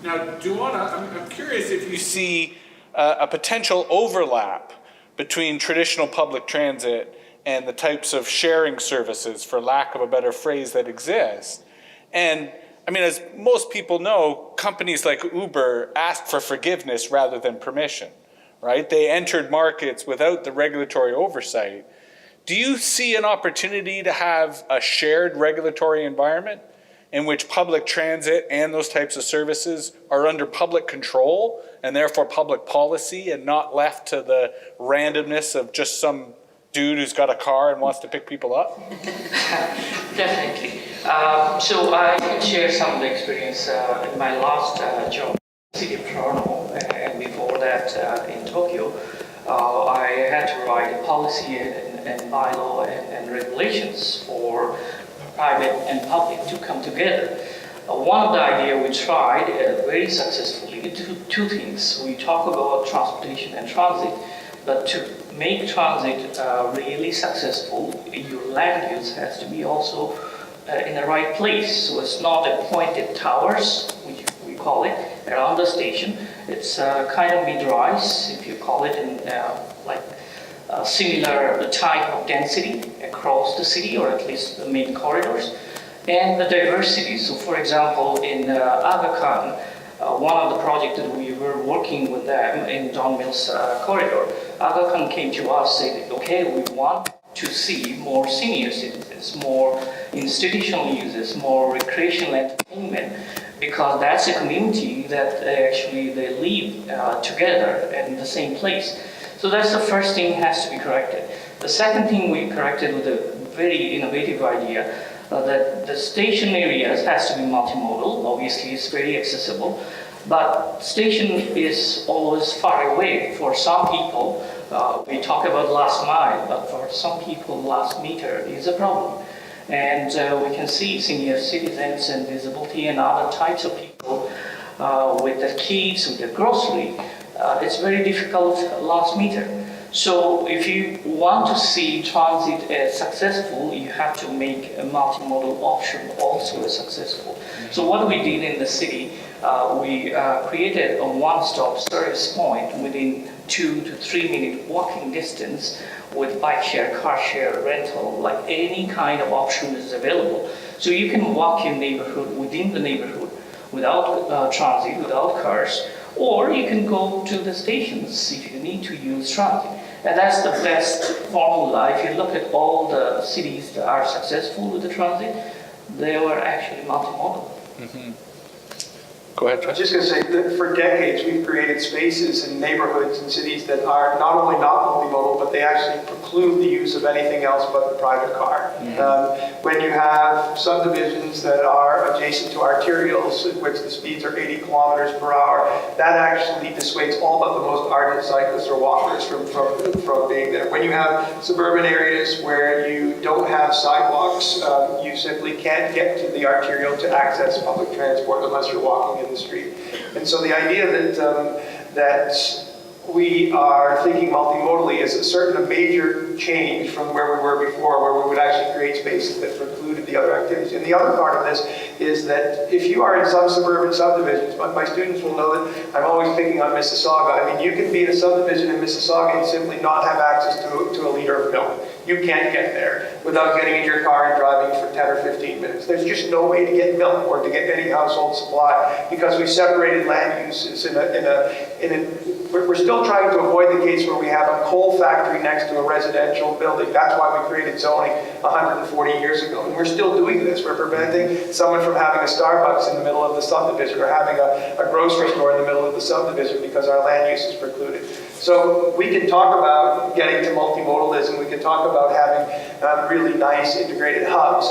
S4: Now, I'm curious if you see a potential overlap between traditional public transit and the types of sharing services, for lack of a better phrase, that exist. And I mean, as most people know, companies like Uber asked for forgiveness rather than permission, right? They entered markets without the regulatory oversight. Do you see an opportunity to have a shared regulatory environment in which public transit and those types of services are under public control and therefore public policy, and not left to the randomness of just some dude who's got a car and wants to pick people up?
S7: Definitely. So I can share some of the experience in my last job in the city of Toronto, and before that in Tokyo. I had to write a policy and bylaw and regulations for private and public to come together. One of the ideas we tried very successfully, two things. We talk about transportation and transit, but to make transit really successful, your land use has to be also in the right place. So it's not a pointed towers, which we call it, around the station. It's kind of mid-rise, if you call it, in like similar type of density across the city, or at least the main corridors, and the diversity. So for example, in Aga Khan, one of the projects that we were working with them in Don Mills corridor, Aga Khan came to us saying, okay, we want to see more senior citizens, more institutional users, more recreational entertainment, because that's a community that actually they live together in the same place. So that's the first thing has to be corrected. The second thing we corrected with a very innovative idea that the station areas has to be multimodal. Obviously, it's very accessible, but station is always far away. For some people, we talk about last mile, but for some people, last meter is a problem. And we can see senior citizens and disability and other types of people with their kids, with their grocery. It's very difficult last meter. So if you want to see transit as successful, you have to make a multimodal option also as successful. So what we did in the city, we created a one-stop service point within 2 to 3 minute walking distance with bike share, car share, rental, like any kind of option is available. So you can walk your neighborhood within the neighborhood without transit, without cars, or you can go to the stations if you need to use transit. And that's the best formula. If you look at all the cities that are successful with the transit, they were actually multimodal.
S4: Mm-hmm. Go ahead,
S5: I was just going to say that for decades we've created spaces in neighborhoods and cities that are not only not multimodal, but they actually preclude the use of anything else but the private car. When you have subdivisions that are adjacent to arterials, in which the speeds are 80 kilometers per hour, that actually dissuades all but the most ardent cyclists or walkers from being there. When you have suburban areas where you don't have sidewalks, you simply can't get to the arterial to access public transport unless you're walking in the street. And so the idea that we are thinking multimodally is a major change from where we were before, where we would actually create spaces that precluded the other activities. And the other part of this is that if you are in some suburban subdivisions, my students will know that I'm always picking on Mississauga. I mean, you can be in a subdivision in Mississauga and simply not have access to a liter of milk. You can't get there without getting in your car and driving for 10 or 15 minutes. There's just no way to get milk or to get any household supply because we separated land uses we're still trying to avoid the case where we have a coal factory next to a residential building. That's why we created zoning 140 years ago. And we're still doing this. We're preventing someone from having a Starbucks in the middle of the subdivision or having a grocery store in the middle of the subdivision because our land use is precluded. So we can talk about getting to multimodalism. We can talk about having really nice integrated hubs.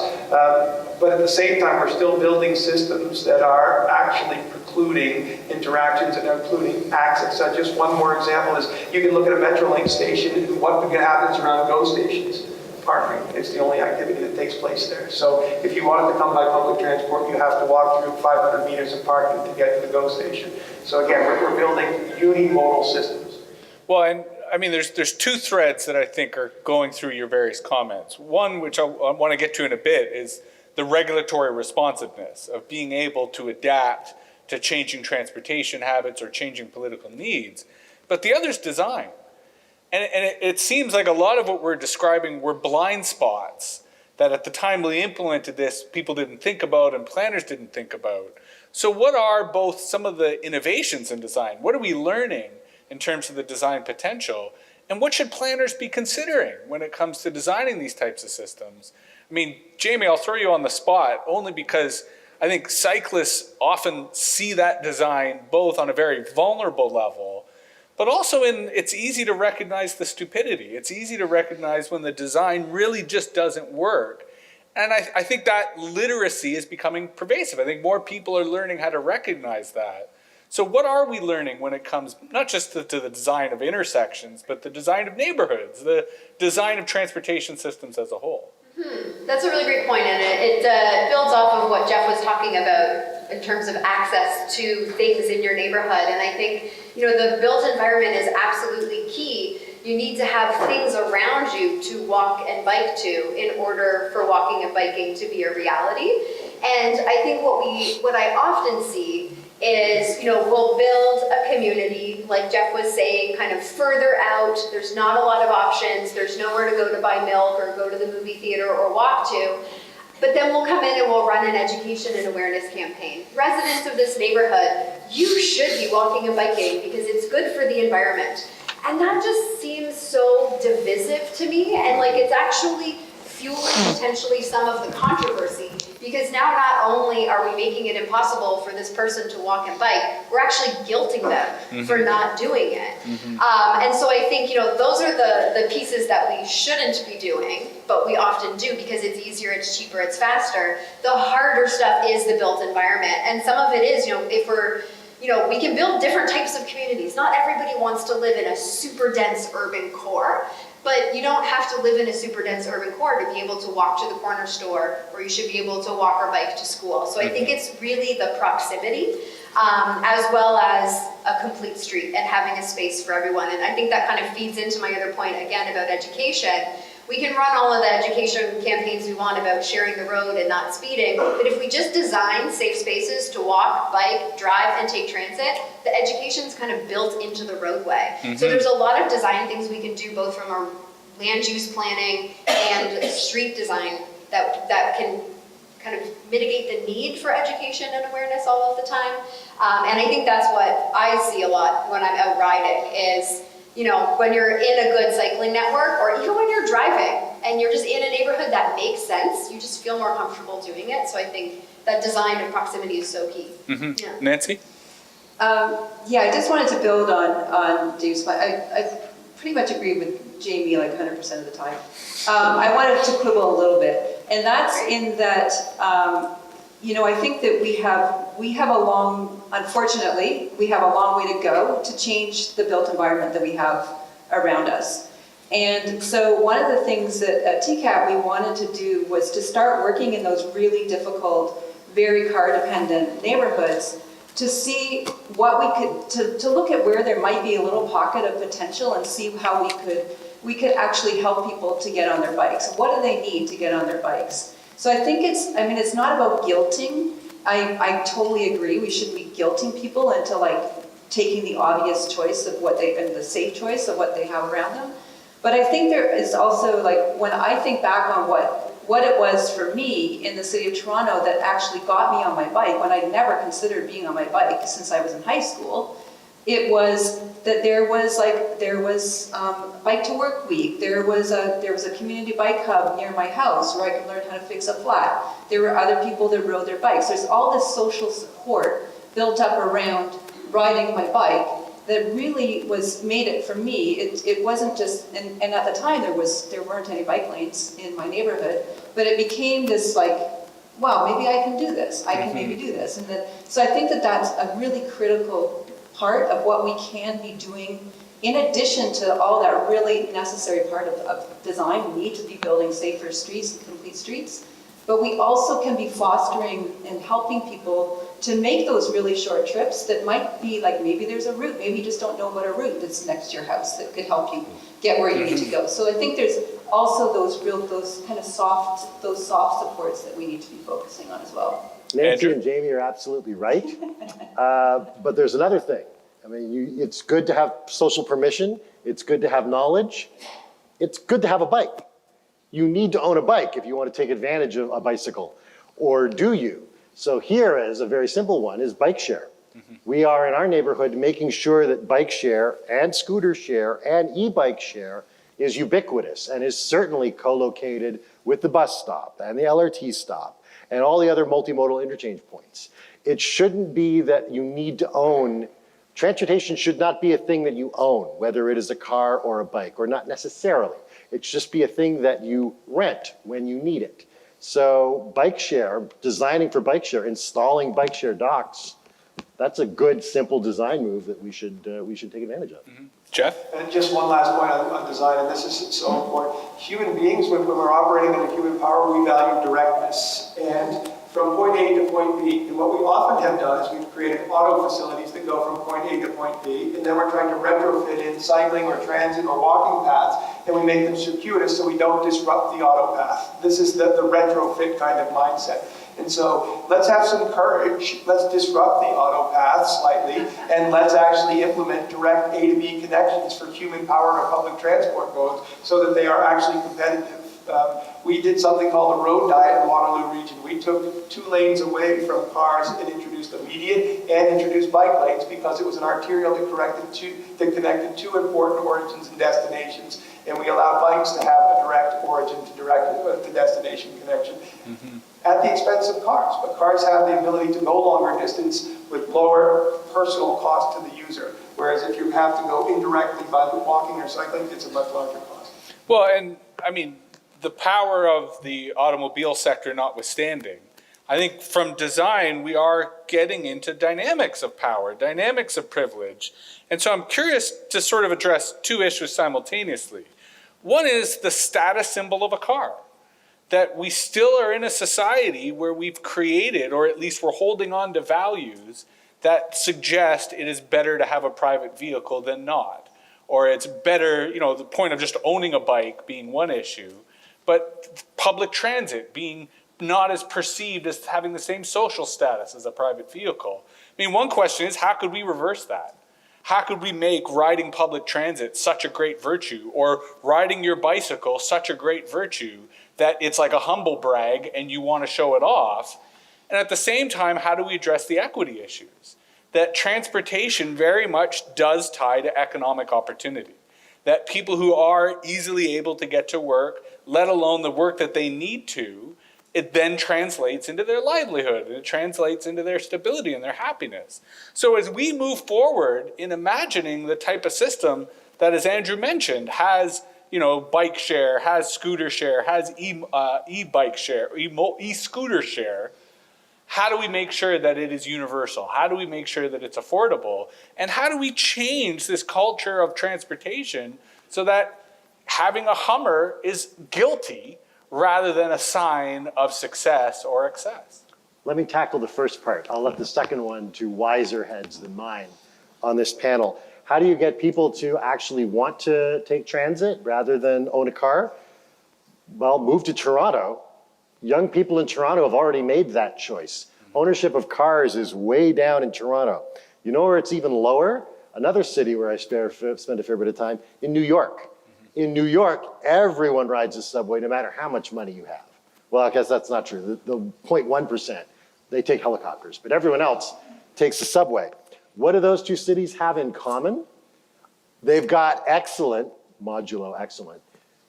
S5: But at the same time, we're still building systems that are actually precluding interactions and including access. So just one more example is you can look at a Metrolink station and what happens around GO stations. Parking. It's the only activity that takes place there. So if you wanted to come by public transport, you have to walk through 500 meters of parking to get to the GO station. So again, we're building unimodal systems.
S4: Well, and I mean, there's two threads that I think are going through your various comments. One, which I want to get to in a bit, is the regulatory responsiveness of being able to adapt to changing transportation habits or changing political needs. But the other is design. And it seems like a lot of what we're describing were blind spots that at the time we implemented this, people didn't think about and planners didn't think about. So what are both some of the innovations in design? What are we learning in terms of the design potential? And what should planners be considering when it comes to designing these types of systems? I mean, Jamie, I'll throw you on the spot only because I think cyclists often see that design both on a very vulnerable level, but also it's easy to recognize the stupidity. It's easy to recognize when the design really just doesn't work. And I think that literacy is becoming pervasive. I think more people are learning how to recognize that. So what are we learning when it comes not just to the design of intersections, but the design of neighborhoods, the design of transportation systems as a whole?
S6: That's a really great point, and it builds off of what Jeff was talking about in terms of access to things in your neighborhood. And I think, the built environment is absolutely key. You need to have things around you to walk and bike to in order for walking and biking to be a reality. And I think what I often see is, we'll build a community, like Jeff was saying, kind of further out. There's not a lot of options. There's nowhere to go to buy milk or go to the movie theater or walk to. But then we'll come in and we'll run an education and awareness campaign. Residents of this neighborhood, you should be walking and biking because it's good for the environment. And that just seems so divisive to me, and like it's actually fueling potentially some of the controversy. Because now not only are we making it impossible for this person to walk and bike, we're actually guilting them for not doing it. And so I think, those are the pieces that we shouldn't be doing, but we often do because it's easier, it's cheaper, it's faster. The harder stuff is the built environment. And some of it is, if we're, we can build different types of communities. Not everybody wants to live in a super dense urban core. But you don't have to live in a super dense urban core to be able to walk to the corner store, or you should be able to walk or bike to school. So I think it's really the proximity, as well as a complete street and having a space for everyone. And I think that kind of feeds into my other point, again, about education. We can run all of the education campaigns we want about sharing the road and not speeding, but if we just design safe spaces to walk, bike, drive, and take transit, the education's kind of built into the roadway. So there's a lot of design things we can do both from our land use planning and street design that can kind of mitigate the need for education and awareness all of the time. And I think that's what I see a lot when I'm out riding is, when you're in a good cycling network, or even when you're driving and you're just in a neighborhood that makes sense, you just feel more comfortable doing it. So I think that design of proximity is so key. Yeah.
S4: Nancy?
S8: I just wanted to build on Dave's point. I pretty much agree with Jamie like 100% of the time. I wanted to quibble a little bit, and that's in that, I think that unfortunately, we have a long way to go to change the built environment that we have around us. And so one of the things that at TCAP we wanted to do was to start working in those really difficult, very car-dependent neighborhoods to see what we could, to look at where there might be a little pocket of potential and see how we could actually help people to get on their bikes. What do they need to get on their bikes? So I think it's not about guilting. I totally agree. We shouldn't be guilting people into like taking the obvious choice of and the safe choice of what they have around them. But I think there is also, like, when I think back on what it was for me in the city of Toronto that actually got me on my bike when I'd never considered being on my bike since I was in high school, it was that there was bike to work week. There was a community bike hub near my house where I could learn how to fix a flat. There were other people that rode their bikes. There's all this social support built up around riding my bike that really made it for me. It wasn't just, and at the time there weren't any bike lanes in my neighborhood, but it became this like, wow, maybe I can do this. I can maybe do this. So I think that that's a really critical part of what we can be doing in addition to all that really necessary part of design. We need to be building safer streets and complete streets, but we also can be fostering and helping people to make those really short trips that might be like, maybe there's a route, maybe you just don't know about a route that's next to your house that could help you get where you need to go. So I think there's also those kind of soft supports that we need to be focusing on as well.
S9: Nancy
S4: Andrew?
S9: and Jamie are absolutely right. But there's another thing. I mean, it's good to have social permission. It's good to have knowledge. It's good to have a bike. You need to own a bike if you want to take advantage of a bicycle. Or do you? So here is a very simple one, is bike share. We are in our neighborhood making sure that bike share and scooter share and e-bike share is ubiquitous and is certainly co-located with the bus stop and the LRT stop and all the other multimodal interchange points. It shouldn't be that you need to own, transportation should not be a thing that you own, whether it is a car or a bike, or not necessarily. It should just be a thing that you rent when you need it. So bike share, designing for bike share, installing bike share docks, that's a good, simple design move that we should take advantage of.
S4: Jeff?
S5: And just one last point on design, and this is so important. Human beings, when we're operating in a human power, we value directness. And from point A to point B, and what we often have done is we've created auto facilities that go from point A to point B, and then we're trying to retrofit in cycling or transit or walking paths, and we make them circuitous so we don't disrupt the auto path. This is the retrofit kind of mindset. And so let's have some courage, let's disrupt the auto path slightly, and let's actually implement direct A to B connections for human powered or public transport modes so that they are actually competitive. We did something called the road diet in the Waterloo region. We took 2 lanes away from cars and introduced a median and introduced bike lanes because it was an arterial that connected 2 important origins and destinations. And we allowed bikes to have a direct origin to destination connection at the expense of cars. But cars have the ability to go longer distance with lower personal cost to the user. Whereas if you have to go indirectly by walking or cycling, it's a much larger cost.
S4: Well, and I mean, the power of the automobile sector notwithstanding, I think from design, we are getting into dynamics of power, dynamics of privilege. And so I'm curious to sort of address 2 issues simultaneously. One is the status symbol of a car, that we still are in a society where we've created, or at least we're holding on to values that suggest it is better to have a private vehicle than not. Or it's better, the point of just owning a bike being one issue, but public transit being not as perceived as having the same social status as a private vehicle. I mean, one question is, how could we reverse that? How could we make riding public transit such a great virtue, or riding your bicycle such a great virtue that it's like a humble brag and you want to show it off? And at the same time, how do we address the equity issues? That transportation very much does tie to economic opportunity. That people who are easily able to get to work, let alone the work that they need to, it then translates into their livelihood, and it translates into their stability and their happiness. So as we move forward in imagining the type of system that, as Andrew mentioned, has bike share, has scooter share, has e-bike share, e-scooter share, how do we make sure that it is universal? How do we make sure that it's affordable? And how do we change this culture of transportation so that having a Hummer is guilty rather than a sign of success or excess?
S9: Let me tackle the first part. I'll let the second one to wiser heads than mine on this panel. How do you get people to actually want to take transit rather than own a car? Well, move to Toronto. Young people in Toronto have already made that choice. Ownership of cars is way down in Toronto. You know where it's even lower? Another city where I spend a fair bit of time, in New York. In New York, everyone rides the subway no matter how much money you have. Well, I guess that's not true. The 0.1%, they take helicopters, but everyone else takes the subway. What do those two cities have in common? They've got excellent, modulo excellent,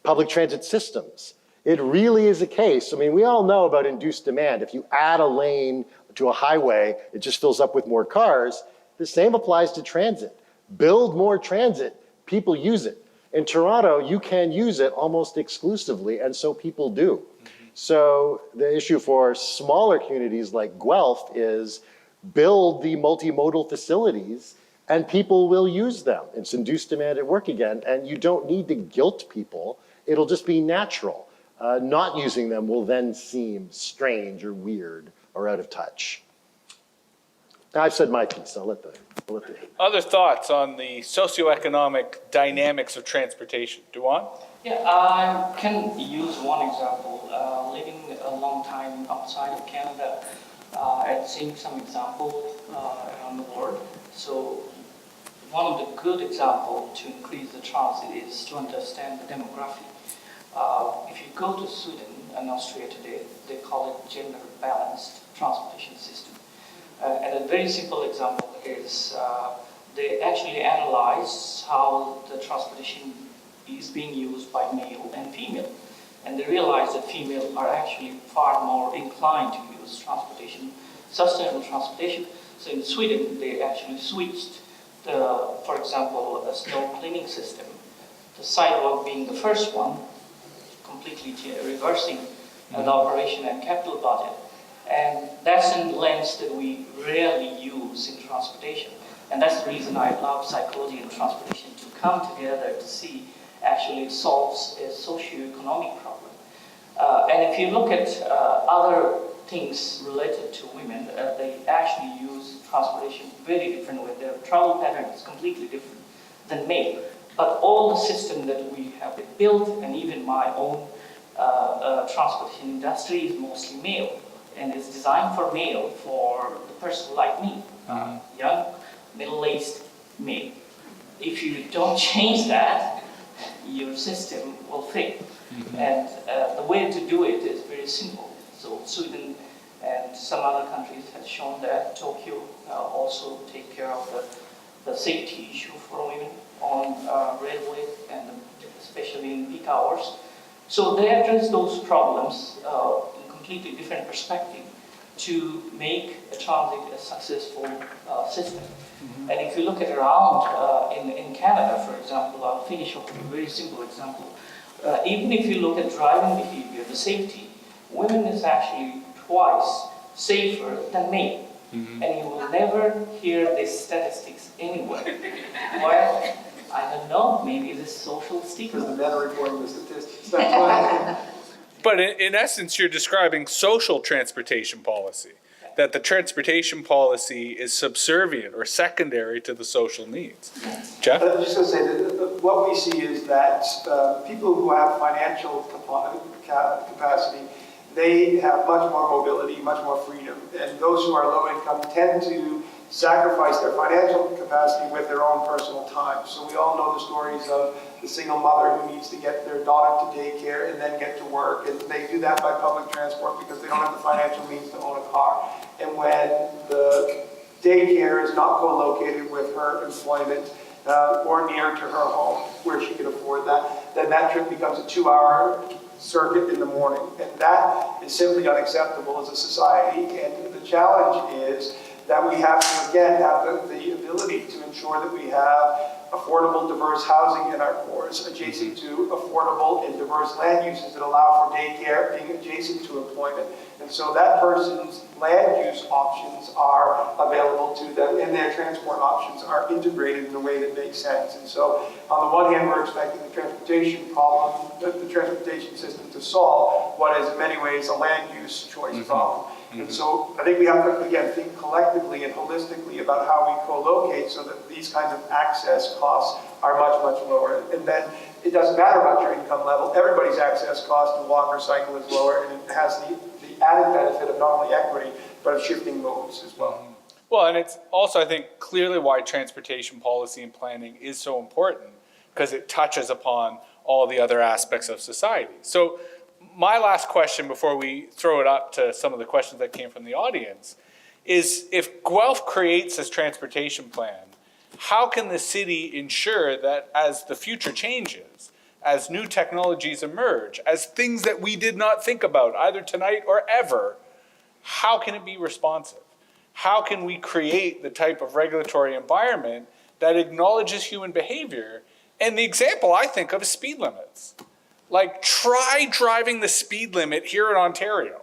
S9: public transit systems. It really is a case. I mean, we all know about induced demand. If you add a lane to a highway, it just fills up with more cars. The same applies to transit. Build more transit, people use it. In Toronto, you can use it almost exclusively, and so people do. So the issue for smaller communities like Guelph is build the multimodal facilities and people will use them. It's induced demand at work again, and you don't need to guilt people. It'll just be natural. Not using them will then seem strange or weird or out of touch. Now, I've said my piece. I'll let the
S4: Other thoughts on the socioeconomic dynamics of transportation? Duan?
S7: Yeah, I can use one example. Living a long time outside of Canada and seeing some examples around the world. So one of the good examples to increase the transit is to understand the demography. If you go to Sweden and Austria today, they call it gender balanced transportation system. And a very simple example is they actually analyze how the transportation is being used by male and female. And they realize that females are actually far more inclined to use transportation, sustainable transportation. So in Sweden, they actually switched for example, a snow cleaning system, the sidewalk being the first one, completely reversing the operation and capital budget. And that's a lens that we rarely use in transportation. And that's the reason I love psychology and transportation, to come together to see actually it solves a socio-economic problem. And if you look at other things related to women, they actually use transportation very different way. Their travel pattern is completely different than male. But all the system that we have built, and even my own transportation industry, is mostly male. And it's designed for male, for the person like me, young, middle-aged male. If you don't change that, your system will fail. And the way to do it is very simple. So Sweden and some other countries have shown that. Tokyo also take care of the safety issue for women on railway, and especially in peak hours. So they address those problems in completely different perspective to make a transit a successful system. And if you look at around in Canada, for example, I'll finish off with a very simple example. Even if you look at driving behavior, the safety, women is actually twice safer than men. And you will never hear these statistics anywhere. Well, I don't know, maybe it's social stigma.
S5: Because the men are reporting the statistics. That's why.
S4: But in essence, you're describing social transportation policy, that the transportation policy is subservient or secondary to the social needs. Jeff?
S5: I was just going to say that what we see is that people who have financial capacity, they have much more mobility, much more freedom. And those who are low income tend to sacrifice their financial capacity with their own personal time. So we all know the stories of the single mother who needs to get their daughter to daycare and then get to work. And they do that by public transport because they don't have the financial means to own a car. And when the daycare is not co-located with her employment or near to her home where she can afford that, then that trip becomes a 2-hour circuit in the morning. And that is simply unacceptable as a society. And the challenge is that we have to, again, have the ability to ensure that we have affordable, diverse housing in our cores, adjacent to affordable and diverse land uses that allow for daycare being adjacent to employment. And so that person's land use options are available to them, and their transport options are integrated in a way that makes sense. And so on the one hand, we're expecting the transportation problem, the transportation system to solve what is in many ways a land use choice problem. And so I think we have to, again, think collectively and holistically about how we co-locate so that these kinds of access costs are much, much lower. And then it doesn't matter about your income level. Everybody's access cost to walk or cycle is lower, and it has the added benefit of not only equity, but of shifting modes as well.
S4: Well, and it's also, I think, clearly why transportation policy and planning is so important, because it touches upon all the other aspects of society. So my last question before we throw it up to some of the questions that came from the audience is, if Guelph creates this transportation plan, how can the city ensure that as the future changes, as new technologies emerge, as things that we did not think about either tonight or ever, how can it be responsive? How can we create the type of regulatory environment that acknowledges human behavior? And the example I think of is speed limits. Like, try driving the speed limit here in Ontario.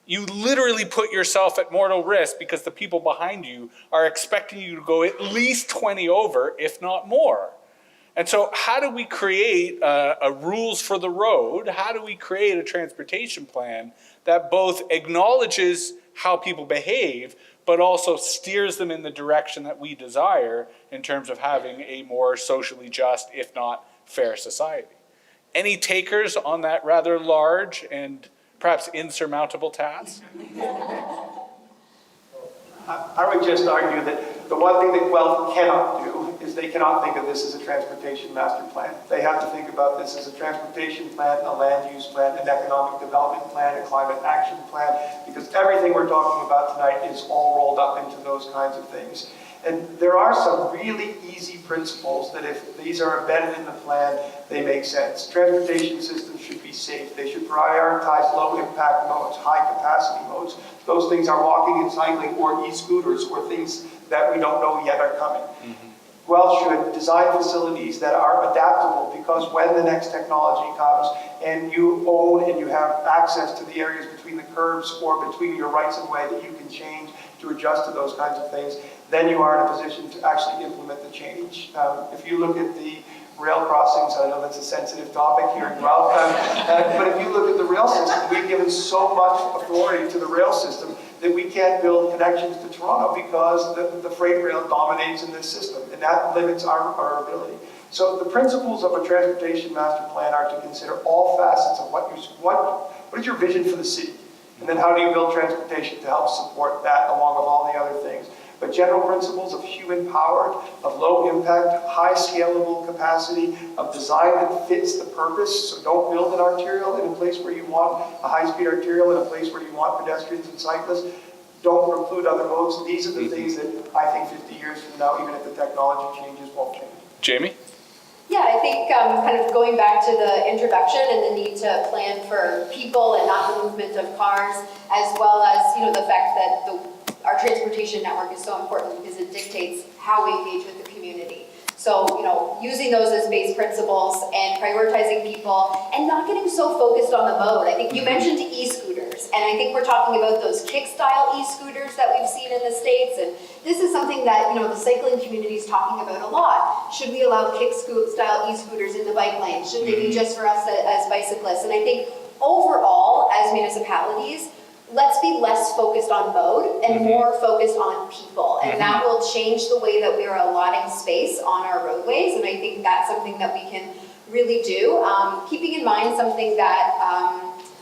S4: You literally put yourself at mortal risk because the people behind you are expecting you to go at least 20 over, if not more. And so how do we create a rules for the road? How do we create a transportation plan that both acknowledges how people behave, but also steers them in the direction that we desire in terms of having a more socially just, if not fair society? Any takers on that rather large and perhaps insurmountable task?
S5: I would just argue that the one thing that Guelph cannot do is they cannot think of this as a transportation master plan. They have to think about this as a transportation plan, a land use plan, an economic development plan, a climate action plan, because everything we're talking about tonight is all rolled up into those kinds of things. And there are some really easy principles that if these are embedded in the plan, they make sense. Transportation systems should be safe. They should prioritize low-impact modes, high-capacity modes. Those things are walking and cycling or e-scooters or things that we don't know yet are coming. Guelph should design facilities that are adaptable, because when the next technology comes and you own and you have access to the areas between the curves or between your rights of way that you can change to adjust to those kinds of things, then you are in a position to actually implement the change. If you look at the rail crossings, I know that's a sensitive topic here in Guelph, but if you look at the rail system, we've given so much authority to the rail system that we can't build connections to Toronto because the freight rail dominates in this system, and that limits our ability. So the principles of a transportation master plan are to consider all facets of what is your vision for the city, and then how do you build transportation to help support that along with all the other things. But general principles of human-powered, of low-impact, high-scalable capacity, of design that fits the purpose. So don't build an arterial in a place where you want a high-speed arterial, in a place where you want pedestrians and cyclists. Don't preclude other modes. These are the things that I think 50 years from now, even if the technology changes, won't change.
S4: Jamie?
S6: Yeah, I think kind of going back to the introduction and the need to plan for people and not the movement of cars, as well as, the fact that our transportation network is so important because it dictates how we engage with the community. So, using those as base principles and prioritizing people and not getting so focused on the mode. I think you mentioned e-scooters, and I think we're talking about those kick-style e-scooters that we've seen in the States, and this is something that, the cycling community is talking about a lot. Should we allow kick-style e-scooters in the bike lane? Should they be just for us as bicyclists? And I think overall, as municipalities, let's be less focused on mode and more focused on people. And that will change the way that we are allotting space on our roadways. And I think that's something that we can really do. Keeping in mind something that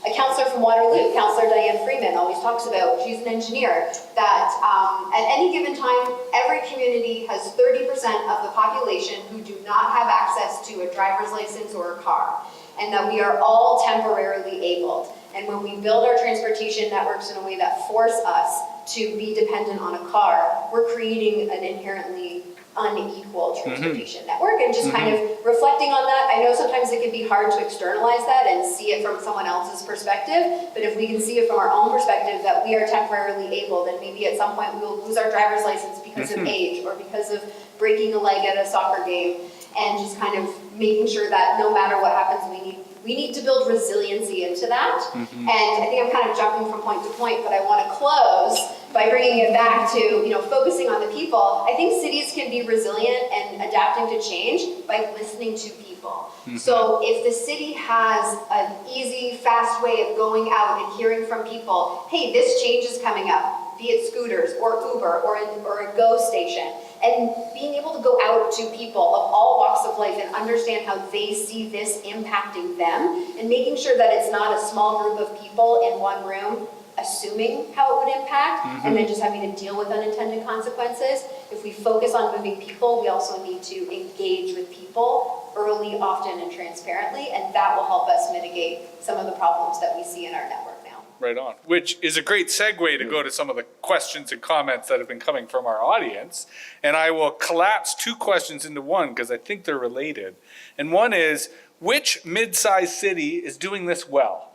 S6: a counselor from Waterloo, Counselor Diane Freeman, always talks about. She's an engineer, that at any given time, every community has 30% of the population who do not have access to a driver's license or a car, and that we are all temporarily abled. And when we build our transportation networks in a way that force us to be dependent on a car, we're creating an inherently unequal transportation network. And just kind of reflecting on that, I know sometimes it can be hard to externalize that and see it from someone else's perspective, but if we can see it from our own perspective that we are temporarily able, then maybe at some point we will lose our driver's license because of age or because of breaking a leg at a soccer game, and just kind of making sure that no matter what happens, we need to build resiliency into that. And I think I'm kind of jumping from point to point, but I want to close by bringing it back to, focusing on the people. I think cities can be resilient and adapting to change by listening to people. So if the city has an easy, fast way of going out and hearing from people, hey, this change is coming up, be it scooters or Uber or a Go station, and being able to go out to people of all walks of life and understand how they see this impacting them, and making sure that it's not a small group of people in one room assuming how it would impact, and then just having to deal with unintended consequences. If we focus on moving people, we also need to engage with people early, often, and transparently, and that will help us mitigate some of the problems that we see in our network now.
S4: Right on. Which is a great segue to go to some of the questions and comments that have been coming from our audience. And I will collapse two questions into one because I think they're related. And one is, which mid-sized city is doing this well?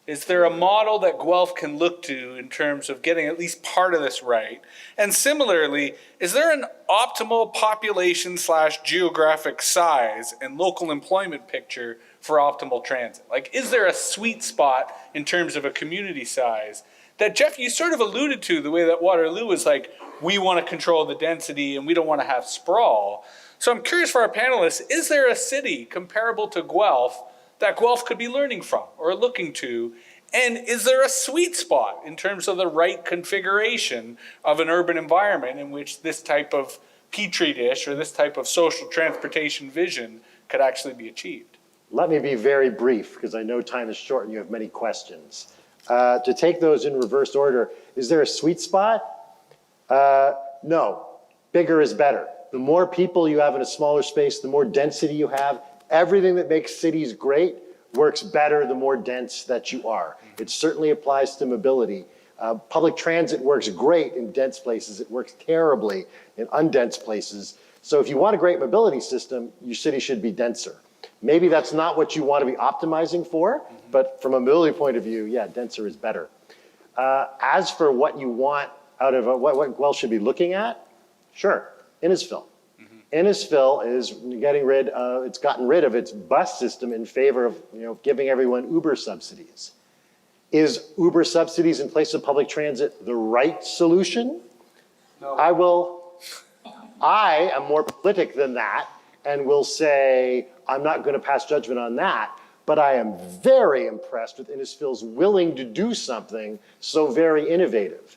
S4: Is there a model that Guelph can look to in terms of getting at least part of this right? And similarly, is there an optimal population/geographic size and local employment picture for optimal transit? Like, is there a sweet spot in terms of a community size that, Jeff, you sort of alluded to the way that Waterloo was like, we want to control the density and we don't want to have sprawl. So I'm curious for our panelists, is there a city comparable to Guelph that Guelph could be learning from or looking to? And is there a sweet spot in terms of the right configuration of an urban environment in which this type of petri dish or this type of social transportation vision could actually be achieved?
S9: Let me be very brief because I know time is short and you have many questions. To take those in reverse order, is there a sweet spot? No, bigger is better. The more people you have in a smaller space, the more density you have. Everything that makes cities great works better the more dense that you are. It certainly applies to mobility. Public transit works great in dense places. It works terribly in undense places. So if you want a great mobility system, your city should be denser. Maybe that's not what you want to be optimizing for, but from a mobility point of view, yeah, denser is better. As for what you want out of what Guelph should be looking at, sure, Innisfil. Innisfil is it's gotten rid of its bus system in favor of giving everyone Uber subsidies. Is Uber subsidies in place of public transit the right solution?
S5: No.
S9: I am more politic than that and will say I'm not going to pass judgment on that, but I am very impressed with Innisfil's willing to do something so very innovative.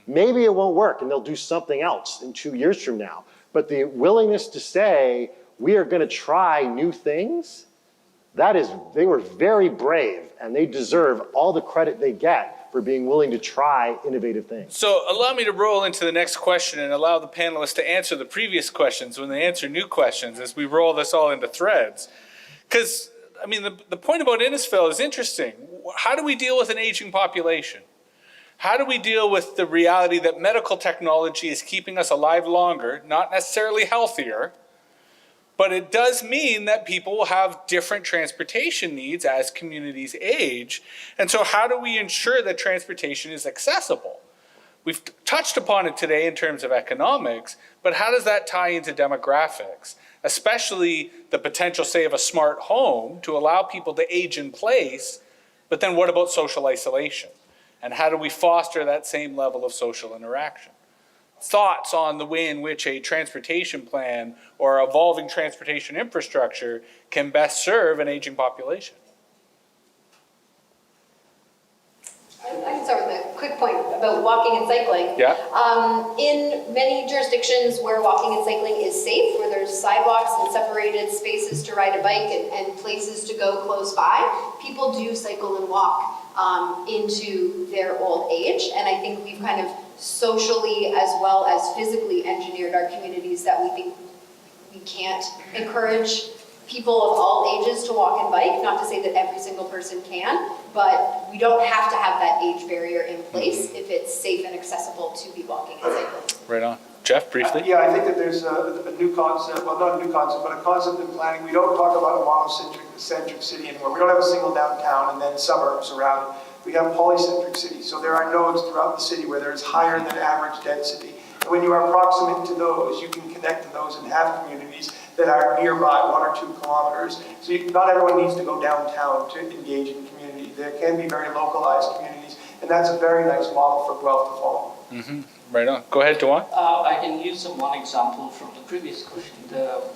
S9: Maybe it won't work and they'll do something else in 2 years from now. But the willingness to say, we are going to try new things, they were very brave and they deserve all the credit they get for being willing to try innovative things.
S4: So allow me to roll into the next question and allow the panelists to answer the previous questions when they answer new questions as we roll this all into threads. Because, I mean, the point about Innisfil is interesting. How do we deal with an aging population? How do we deal with the reality that medical technology is keeping us alive longer, not necessarily healthier, but it does mean that people will have different transportation needs as communities age. And so how do we ensure that transportation is accessible? We've touched upon it today in terms of economics, but how does that tie into demographics? Especially the potential, say, of a smart home to allow people to age in place, but then what about social isolation? And how do we foster that same level of social interaction? Thoughts on the way in which a transportation plan or evolving transportation infrastructure can best serve an aging population?
S6: I can start with a quick point about walking and cycling.
S4: Yeah.
S6: In many jurisdictions where walking and cycling is safe, where there's sidewalks and separated spaces to ride a bike and places to go close by, people do cycle and walk into their old age. And I think we've kind of socially as well as physically engineered our communities that we think we can't encourage people of all ages to walk and bike. Not to say that every single person can, but we don't have to have that age barrier in place if it's safe and accessible to be walking and cycling.
S4: Right on. Jeff, briefly?
S5: Yeah, I think that there's a new concept, well, not a new concept, but a concept in planning. We don't talk about a monocentric city anymore. We don't have a single downtown and then suburbs around it. We have polycentric cities. So there are nodes throughout the city where there's higher than average density. And when you are proximate to those, you can connect to those and have communities that are nearby, 1 or 2 kilometers. So not everyone needs to go downtown to engage in community. There can be very localized communities, and that's a very nice model for Guelph to follow.
S4: Right on. Go ahead, Dewan.
S7: I can use one example from the previous question.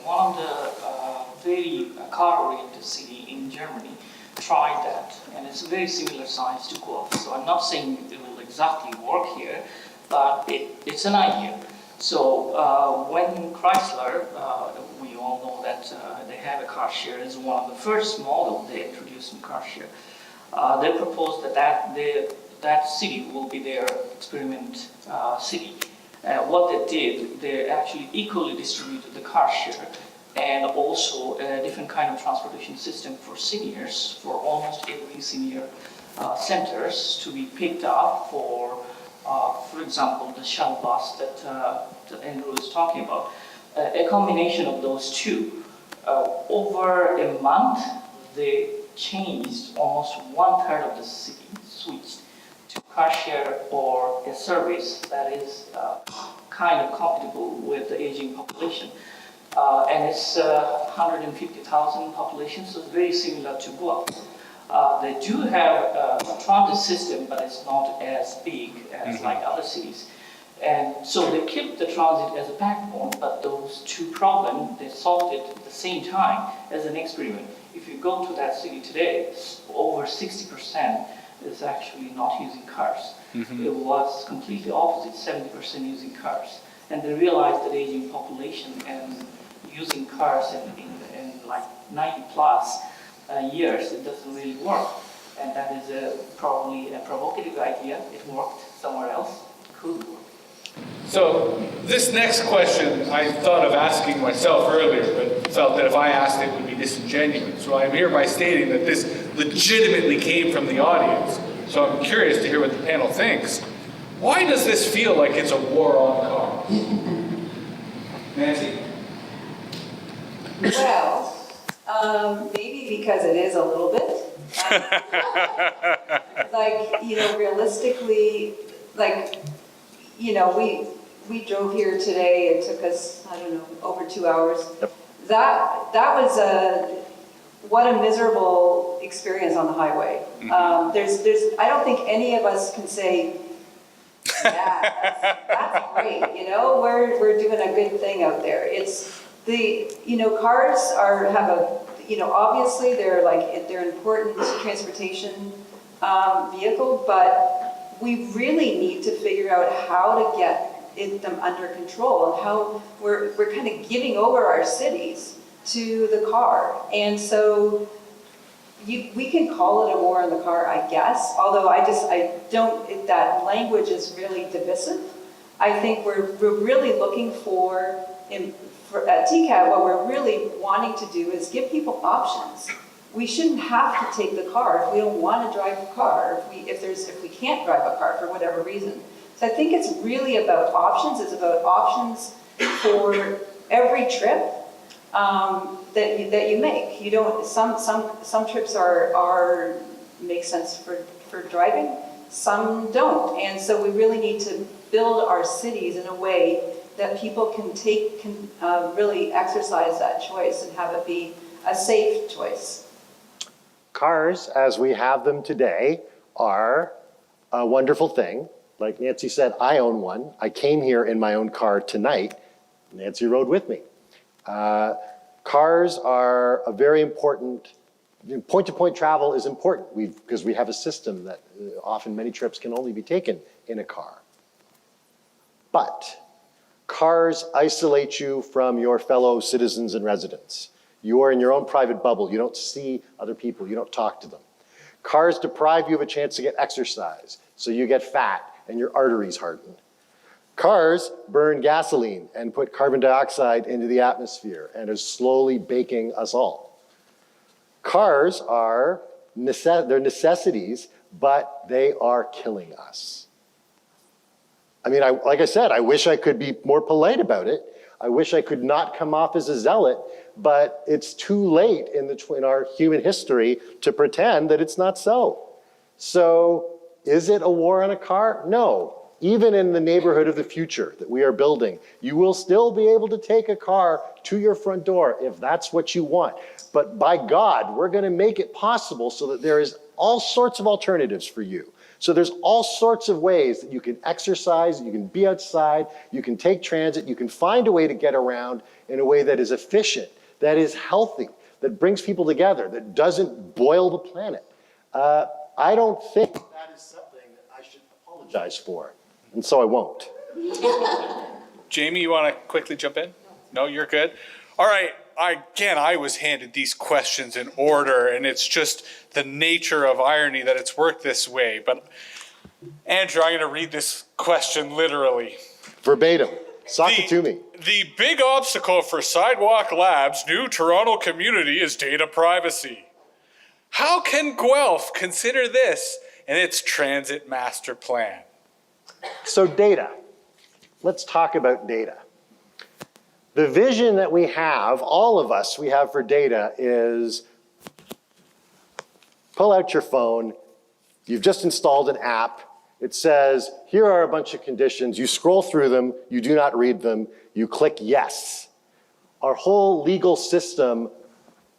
S7: One of the very car-oriented city in Germany tried that, and it's a very similar size to Guelph. So I'm not saying it will exactly work here, but it's an idea. So when Chrysler, we all know that they have a car share, is one of the first models they introduced in car share. They proposed that city will be their experiment city. What they did, they actually equally distributed the car share and also a different kind of transportation system for seniors, for almost every senior centers to be picked up for example, the shuttle bus that Andrew is talking about. A combination of those two. Over a month, they changed almost 1/3 of the city, switched to car share or a service that is kind of compatible with the aging population. And it's 150,000 population, so it's very similar to Guelph. They do have a transit system, but it's not as big as like other cities. And so they kept the transit as a backbone, but those two problems, they solved it at the same time as an experiment. If you go to that city today, over 60% is actually not using cars. It was completely opposite, 70% using cars. And they realized that aging population and using cars in like 90 plus years, it doesn't really work. And that is probably a provocative idea. It worked somewhere else. It could work.
S4: So this next question I thought of asking myself earlier, but felt that if I asked it would be disingenuous. So I'm hereby stating that this legitimately came from the audience. So I'm curious to hear what the panel thinks. Why does this feel like it's a war on cars? Nancy?
S8: Well, maybe because it is a little bit. Realistically, we drove here today. It took us, I don't know, over 2 hours.
S9: Yep.
S8: That was what a miserable experience on the highway. I don't think any of us can say, yeah, that's great. We're doing a good thing out there. It's cars obviously they're important transportation vehicle, but we really need to figure out how to get them under control and how we're kind of giving over our cities to the car. And so we can call it a war on the car, I guess, although that language is really divisive. I think we're really looking at TCAT, what we're really wanting to do is give people options. We shouldn't have to take the car if we don't want to drive a car, if we can't drive a car for whatever reason. So I think it's really about options. It's about options for every trip that you make. You don't. Some trips are make sense for driving. Some don't. And so we really need to build our cities in a way that people can really exercise that choice and have it be a safe choice.
S9: Cars, as we have them today, are a wonderful thing. Like Nancy said, I own one. I came here in my own car tonight. Nancy rode with me. Cars are a very important, point-to-point travel is important because we have a system that often many trips can only be taken in a car. But cars isolate you from your fellow citizens and residents. You are in your own private bubble. You don't see other people. You don't talk to them. Cars deprive you of a chance to get exercise, so you get fat and your arteries harden. Cars burn gasoline and put carbon dioxide into the atmosphere and are slowly baking us all. Cars are they're necessities, but they are killing us. I mean, like I said, I wish I could be more polite about it. I wish I could not come off as a zealot, but it's too late in our human history to pretend that it's not so. So is it a war on a car? No. even in the neighborhood of the future that we are building, you will still be able to take a car to your front door if that's what you want. But by God, we're going to make it possible so that there is all sorts of alternatives for you. So there's all sorts of ways that you can exercise, you can be outside, you can take transit, you can find a way to get around in a way that is efficient, that is healthy, that brings people together, that doesn't boil the planet. I don't think that is something that I should apologize for, and so I won't.
S4: Jamie, you want to quickly jump in? No, you're good. All right. I was handed these questions in order, and it's just the nature of irony that it's worked this way. But Andrew, I'm going to read this question literally.
S9: Verbatim. Sock it to me.
S4: The big obstacle for Sidewalk Labs' new Toronto community is data privacy. How can Guelph consider this in its transit master plan?
S9: So data. Let's talk about data. The vision that we have, all of us, we have for data is pull out your phone. You've just installed an app. It says, here are a bunch of conditions. You scroll through them. You do not read them. You click yes. Our whole legal system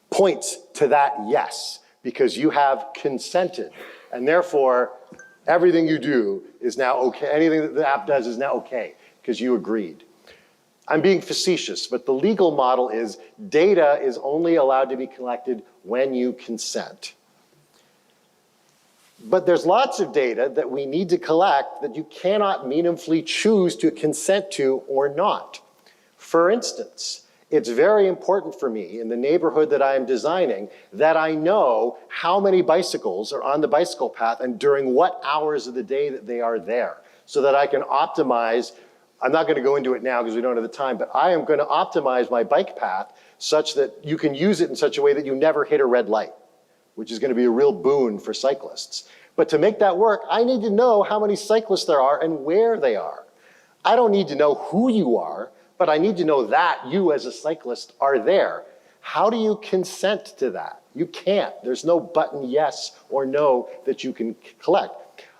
S9: points to that yes, because you have consented. And therefore, everything you do is now okay. Anything that the app does is now okay, because you agreed. I'm being facetious, but the legal model is data is only allowed to be collected when you consent. But there's lots of data that we need to collect that you cannot meaningfully choose to consent to or not. For instance, it's very important for me in the neighborhood that I am designing that I know how many bicycles are on the bicycle path and during what hours of the day that they are there, so that I can optimize. I'm not going to go into it now because we don't have the time, but I am going to optimize my bike path such that you can use it in such a way that you never hit a red light, which is going to be a real boon for cyclists. But to make that work, I need to know how many cyclists there are and where they are. I don't need to know who you are, but I need to know that you as a cyclist are there. How do you consent to that? You can't. There's no button yes or no that you can collect.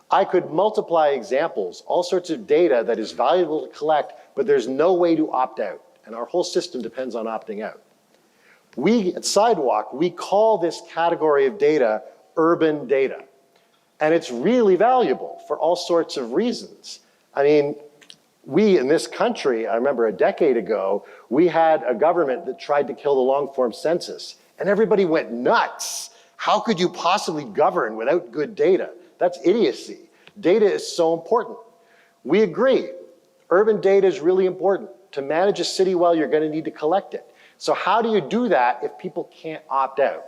S9: I could multiply examples, all sorts of data that is valuable to collect, but there's no way to opt out. And our whole system depends on opting out. We at Sidewalk, we call this category of data urban data. And it's really valuable for all sorts of reasons. I mean, we in this country, I remember a decade ago, we had a government that tried to kill the long-form census, and everybody went nuts. How could you possibly govern without good data? That's idiocy. Data is so important. We agree. Urban data is really important. To manage a city well, you're going to need to collect it. So how do you do that if people can't opt out?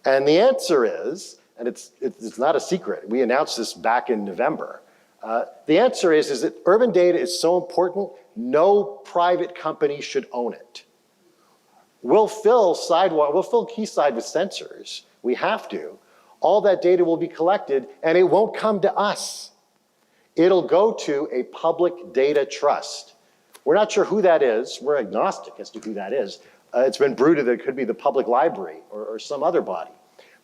S9: And the answer is, and it's not a secret, we announced this back in November. The answer is that urban data is so important, no private company should own it. We'll fill Quayside with sensors. We have to. All that data will be collected, and it won't come to us. It'll go to a public data trust. We're not sure who that is. We're agnostic as to who that is. It's been bruited that it could be the public library or some other body.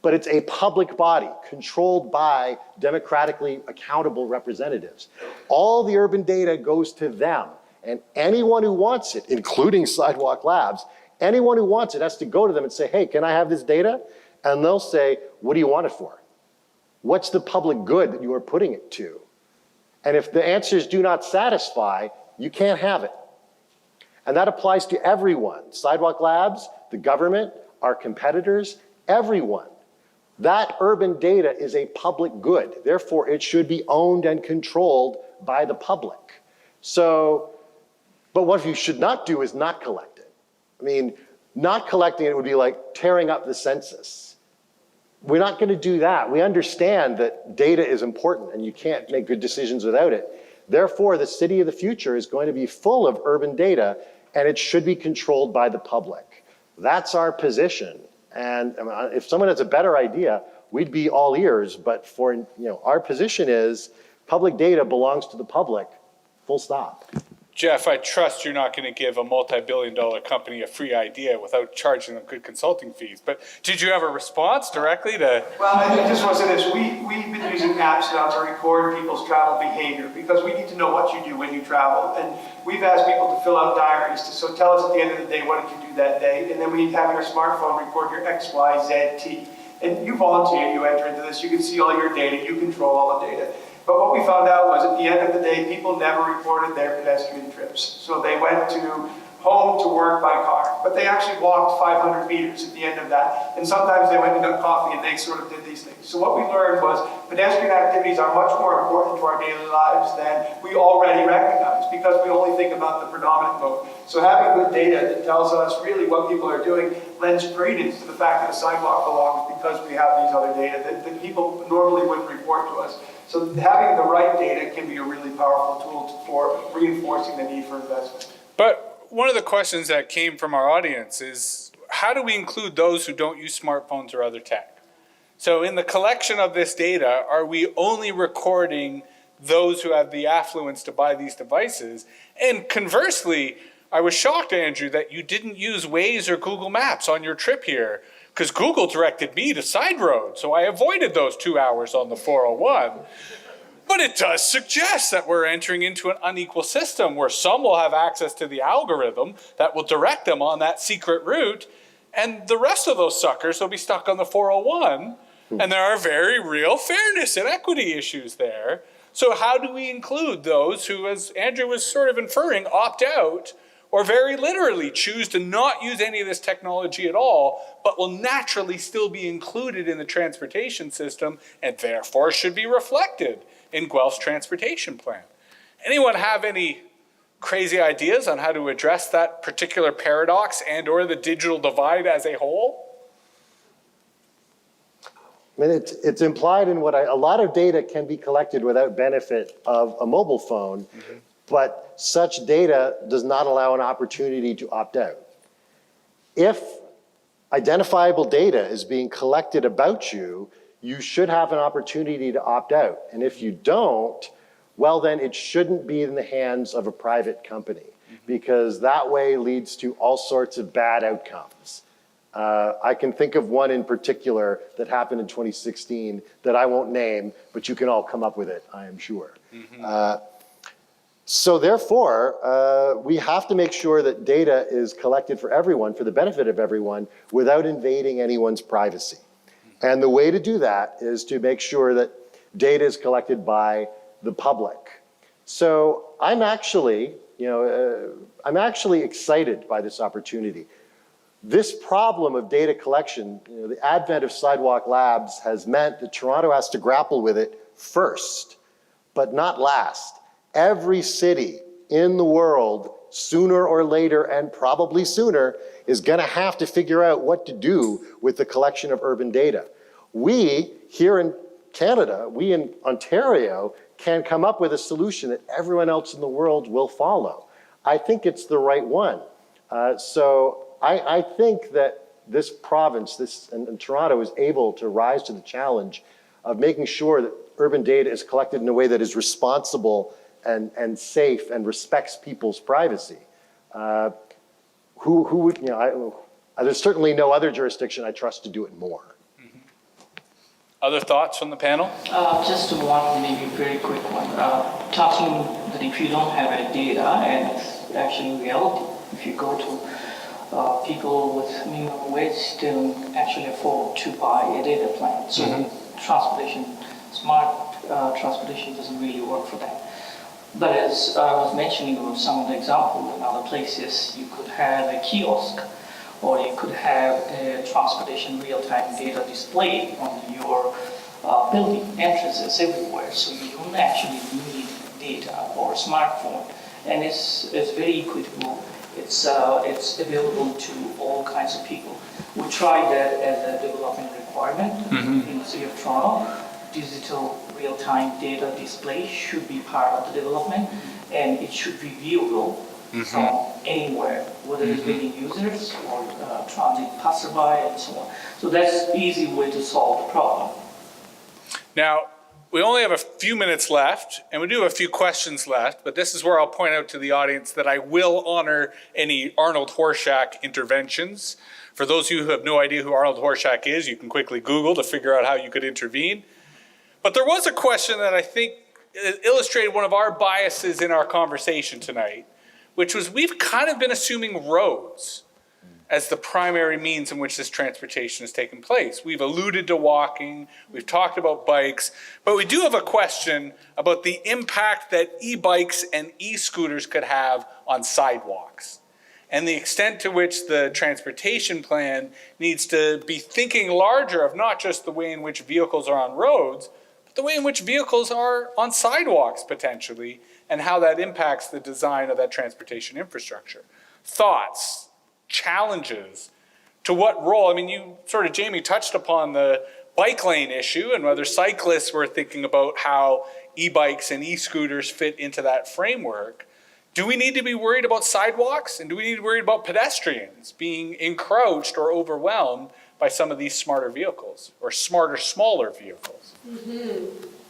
S9: But it's a public body controlled by democratically accountable representatives. All the urban data goes to them, and anyone who wants it, including Sidewalk Labs, anyone who wants it has to go to them and say, hey, can I have this data? And they'll say, what do you want it for? What's the public good that you are putting it to? And if the answers do not satisfy, you can't have it. And that applies to everyone. Sidewalk Labs, the government, our competitors, everyone. That urban data is a public good. Therefore, it should be owned and controlled by the public. So, but what you should not do is not collect it. I mean, not collecting it would be like tearing up the census. We're not going to do that. We understand that data is important and you can't make good decisions without it. Therefore, the city of the future is going to be full of urban data, and it should be controlled by the public. That's our position. And I mean, if someone has a better idea, we'd be all ears. But for our position is public data belongs to the public, full stop.
S4: Jeff, I trust you're not going to give a multi-billion-dollar company a free idea without charging them good consulting fees. But did you have a response directly to?
S5: Well, I just want to say this. We've been using apps now to record people's travel behavior because we need to know what you do when you travel. And we've asked people to fill out diaries so tell us at the end of the day what did you do that day. And then we have your smartphone record your X, Y, Z, T. And you volunteer, you enter into this, you can see all your data, you control all the data. But what we found out was at the end of the day, people never reported their pedestrian trips. So they went to home to work by car, but they actually walked 500 meters at the end of that. And sometimes they went and got coffee and they sort of did these things. So what we learned was pedestrian activities are much more important to our daily lives than we already recognize because we only think about the predominant mode. So having good data that tells us really what people are doing lends credence to the fact that a sidewalk belongs because we have these other data that people normally wouldn't report to us. So having the right data can be a really powerful tool for reinforcing the need for investment.
S4: But one of the questions that came from our audience is, how do we include those who don't use smartphones or other tech? So in the collection of this data, are we only recording those who have the affluence to buy these devices? And conversely, I was shocked, Andrew, that you didn't use Waze or Google Maps on your trip here, because Google directed me to side roads, so I avoided those 2 hours on the 401. But it does suggest that we're entering into an unequal system where some will have access to the algorithm that will direct them on that secret route, and the rest of those suckers will be stuck on the 401. And there are very real fairness and equity issues there. So how do we include those who, as Andrew was sort of inferring, opt out or very literally choose to not use any of this technology at all, but will naturally still be included in the transportation system and therefore should be reflected in Guelph's transportation plan? Anyone have any crazy ideas on how to address that particular paradox and or the digital divide as a whole?
S9: I mean, it's implied in a lot of data can be collected without benefit of a mobile phone, but such data does not allow an opportunity to opt out. If identifiable data is being collected about you, you should have an opportunity to opt out. And if you don't, well, then it shouldn't be in the hands of a private company because that way leads to all sorts of bad outcomes. I can think of one in particular that happened in 2016 that I won't name, but you can all come up with it, I am sure. So therefore, we have to make sure that data is collected for everyone, for the benefit of everyone, without invading anyone's privacy. And the way to do that is to make sure that data is collected by the public. So I'm actually excited by this opportunity. This problem of data collection, the advent of Sidewalk Labs has meant that Toronto has to grapple with it first, but not last. Every city in the world, sooner or later, and probably sooner, is going to have to figure out what to do with the collection of urban data. We, here in Canada, we in Ontario, can come up with a solution that everyone else in the world will follow. I think it's the right one. So I think that this province, and Toronto, is able to rise to the challenge of making sure that urban data is collected in a way that is responsible and safe and respects people's privacy. Who would, there's certainly no other jurisdiction I trust to do it more.
S4: Other thoughts from the panel?
S7: Just one maybe very quick one. Talking that if you don't have any data, and it's actually reality, if you go to people with minimum wage don't actually afford to buy a data plan. So smart transportation doesn't really work for them. But as I was mentioning with some of the examples in other places, you could have a kiosk or you could have a transportation real-time data display on your building entrances everywhere. So you don't actually need data or a smartphone. And it's very equitable. It's available to all kinds of people. We tried that as a development requirement in the city of Toronto. Digital real-time data display should be part of the development, and it should be viewable from anywhere, whether it's building users or transit passerby and so on. So that's an easy way to solve the problem.
S4: Now, We only have a few minutes left, and we do have a few questions left, but this is where I'll point out to the audience that I will honor any Arnold Horshack interventions. For those of you who have no idea who Arnold Horshack is, you can quickly Google to figure out how you could intervene. But there was a question that I think illustrated one of our biases in our conversation tonight, which was we've kind of been assuming roads as the primary means in which this transportation has taken place. We've alluded to walking, we've talked about bikes, but we do have a question about the impact that e-bikes and e-scooters could have on sidewalks, and the extent to which the transportation plan needs to be thinking larger of not just the way in which vehicles are on roads, but the way in which vehicles are on sidewalks potentially, and how that impacts the design of that transportation infrastructure. Thoughts? Challenges, to what role? I mean, you sort of, Jamie, touched upon the bike lane issue and whether cyclists were thinking about how e-bikes and e-scooters fit into that framework. Do we need to be worried about sidewalks, and do we need to be worried about pedestrians being encroached or overwhelmed by some of these smarter vehicles, or smarter, smaller vehicles?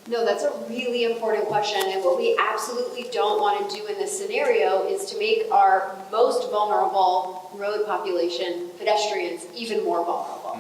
S6: No, that's a really important question, and what we absolutely don't want to do in this scenario is to make our most vulnerable road population, pedestrians, even more vulnerable.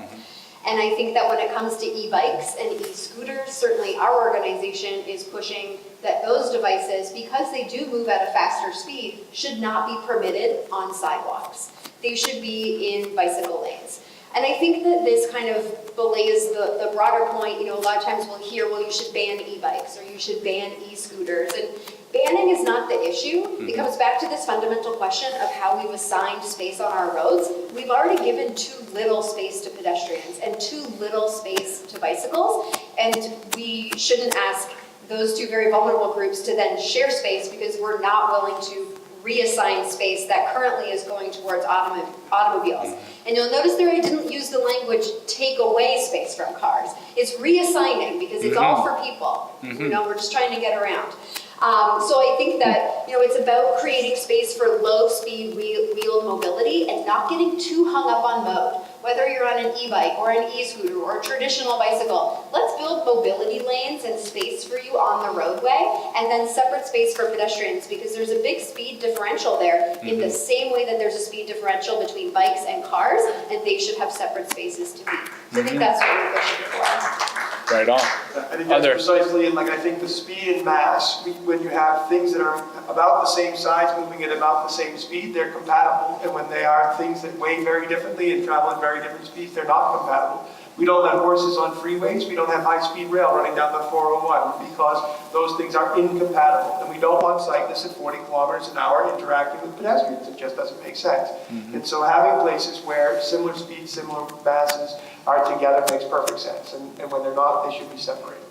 S6: And I think that when it comes to e-bikes and e-scooters, certainly our organization is pushing that those devices, because they do move at a faster speed, should not be permitted on sidewalks. They should be in bicycle lanes. And I think that this kind of belays the broader point. You know, a lot of times we'll hear, well, you should ban e-bikes or you should ban e-scooters. And banning is not the issue. It comes back to this fundamental question of how we've assigned space on our roads. We've already given too little space to pedestrians and too little space to bicycles. And we shouldn't ask those two very vulnerable groups to then share space because we're not willing to reassign space that currently is going towards automobiles. And you'll notice there I didn't use the language take away space from cars. It's reassigning because it's all for people. You know, we're just trying to get around. So I think that, you know, it's about creating space for low-speed wheeled mobility and not getting too hung up on mode. Whether you're on an e-bike or an e-scooter or a traditional bicycle, let's build mobility lanes and space for you on the roadway, and then separate space for pedestrians, because there's a big speed differential there in the same way that there's a speed differential between bikes and cars, and they should have separate spaces to be. So I think that's what we're pushing for.
S4: Right on.
S5: I think that's precisely, and like I think the speed and mass, when you have things that are about the same size moving at about the same speed, they're compatible. And when they are things that weigh very differently and travel at very different speeds, they're not compatible. We don't have horses on freeways. We don't have high-speed rail running down the 401 because those things are incompatible. And we don't want cyclists at 40 kilometers an hour interacting with pedestrians. It just doesn't make sense. And so having places where similar speeds, similar masses are together makes perfect sense. And when they're not, they should be separated.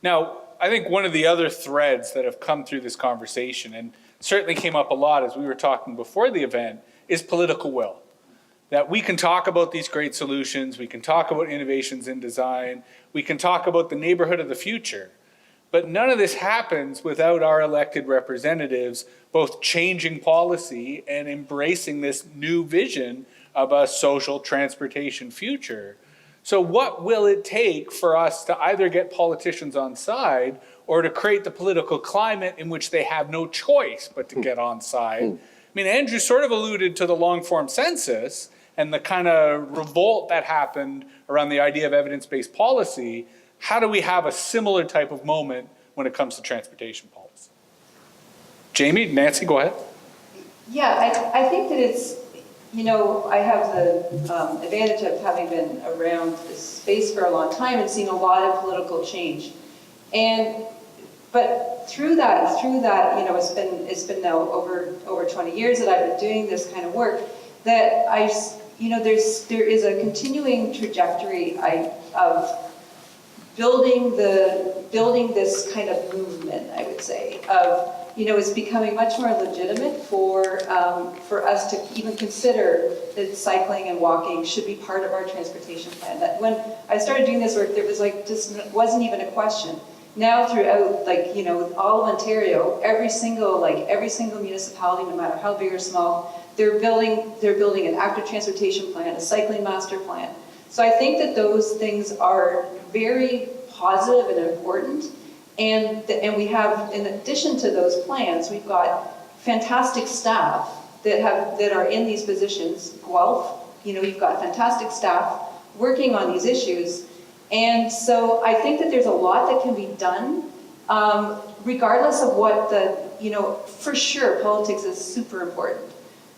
S4: Now, I think one of the other threads that have come through this conversation, and certainly came up a lot as we were talking before the event, is political will. That we can talk about these great solutions, we can talk about innovations in design, we can talk about the neighborhood of the future, but none of this happens without our elected representatives both changing policy and embracing this new vision of a social transportation future. So what will it take for us to either get politicians on side or to create the political climate in which they have no choice but to get on side? I mean, Andrew sort of alluded to the long-form census and the kind of revolt that happened around the idea of evidence-based policy. How do we have a similar type of moment when it comes to transportation policy? Jamie, Nancy, go ahead.
S8: Yeah, I think that it's, you know, I have the advantage of having been around this space for a long time and seen a lot of political change. But through that, you know, it's been now over 20 years that I've been doing this kind of work, that you know, there is a continuing trajectory of building this kind of movement, I would say, of, you know, it's becoming much more legitimate for us to even consider that cycling and walking should be part of our transportation plan. That when I started doing this work, there was like, just wasn't even a question. Now throughout, like, you know, all of Ontario, every single municipality, no matter how big or small, they're building an active transportation plan, a cycling master plan. So I think that those things are very positive and important. And we have, in addition to those plans, we've got fantastic staff that are in these positions. Guelph, you've got fantastic staff working on these issues. And so I think that there's a lot that can be done, regardless of what for sure, politics is super important.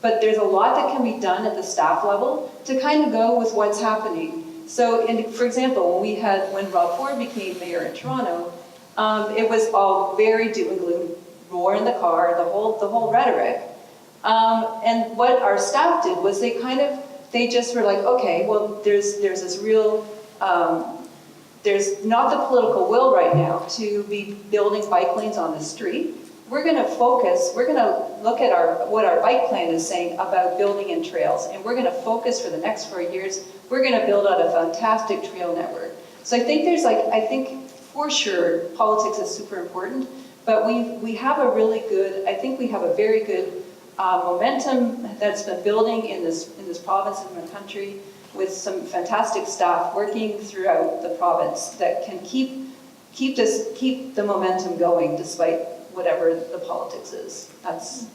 S8: But there's a lot that can be done at the staff level to kind of go with what's happening. So, for example, when Rob Ford became mayor in Toronto, it was all very doom and gloom, roar in the car, the whole rhetoric. And what our staff did was they just were like, okay, well, there's this real, there's not the political will right now to be building bike lanes on the street. We're going to focus, we're going to look at what our bike plan is saying about building in trails, and we're going to focus for the next 4 years, we're going to build out a fantastic trail network. So I think for sure, politics is super important, but we have a very good momentum that's been building in this province and the country, with some fantastic staff working throughout the province that can keep the momentum going despite whatever the politics is. That's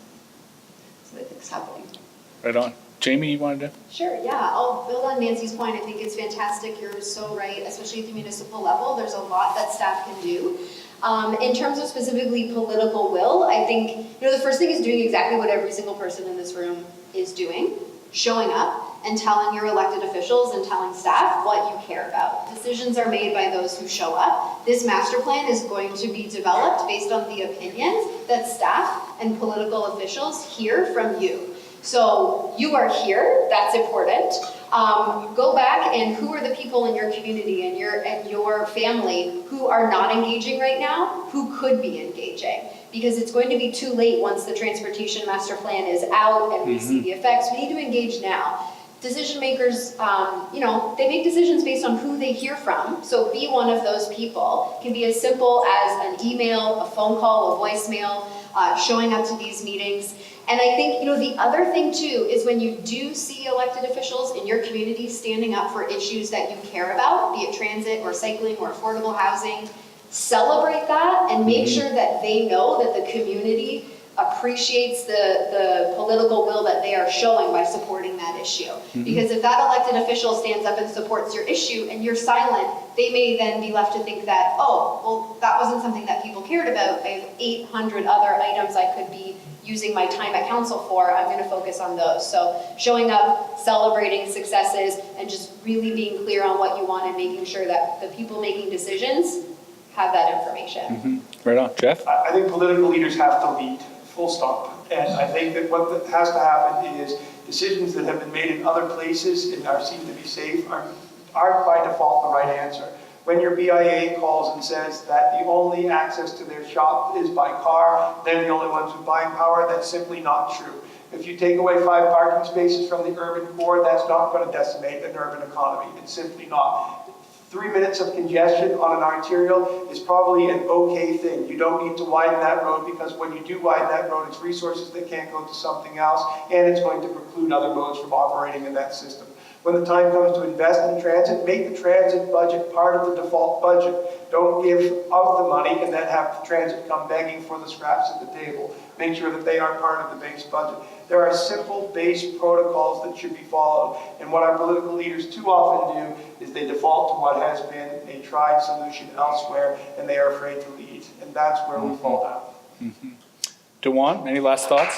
S8: what I think is happening.
S4: Right on. Jamie, you wanted to?
S6: Sure, yeah, I'll build on Nancy's point. I think it's fantastic. You're so right, especially at the municipal level. There's a lot that staff can do. In terms of specifically political will, I think, the first thing is doing exactly what every single person in this room is doing, showing up and telling your elected officials and telling staff what you care about. Decisions are made by those who show up. This master plan is going to be developed based on the opinions that staff and political officials hear from you. So you are here, that's important. Go back and who are the people in your community and your family who are not engaging right now, who could be engaging? Because it's going to be too late once the transportation master plan is out and we see the effects. We need to engage now. Decision makers, they make decisions based on who they hear from. So be one of those people. It can be as simple as an email, a phone call, a voicemail, showing up to these meetings. And I think, the other thing too is when you do see elected officials in your community standing up for issues that you care about, be it transit or cycling or affordable housing, celebrate that and make sure that they know that the community appreciates the political will that they are showing by supporting that issue. Because if that elected official stands up and supports your issue and you're silent, they may then be left to think that, oh, well, that wasn't something that people cared about. I have 800 other items I could be using my time at council for. I'm going to focus on those. So showing up, celebrating successes, and just really being clear on what you want and making sure that the people making decisions have that information.
S4: Right on. Jeff?
S5: I think political leaders have to lead, full stop. And I think that what has to happen is decisions that have been made in other places and are seen to be safe aren't by default the right answer. When your BIA calls and says that the only access to their shop is by car, they're the only ones with buying power, that's simply not true. If you take away 5 parking spaces from the urban core, that's not going to decimate an urban economy. It's simply not. 3 minutes of congestion on an arterial is probably an okay thing. You don't need to widen that road, because when you do widen that road, it's resources that can't go to something else, and it's going to preclude other modes from operating in that system. When the time comes to invest in transit, make the transit budget part of the default budget. Don't give out the money and then have the transit come begging for the scraps at the table. Make sure that they are part of the base budget. There are simple base protocols that should be followed, and what our political leaders too often do is they default to what has been a tried solution elsewhere, and they are afraid to lead, and that's where we fall down.
S4: Dewan, any last thoughts?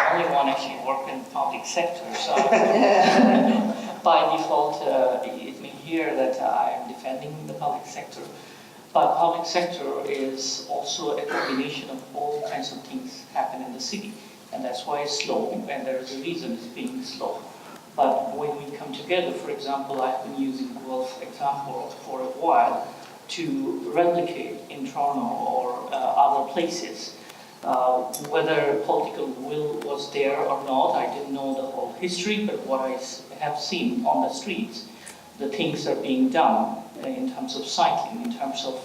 S7: I'm the only one actually working in the public sector, so by default, it may hear that I'm defending the public sector. But public sector is also a combination of all kinds of things happen in the city, and that's why it's slow, and there's a reason it's being slow. But when we come together, for example, I've been using Guelph example for a while to replicate in Toronto or other places. Whether political will was there or not, I didn't know the whole history, but what I have seen on the streets, the things are being done in terms of cycling, in terms of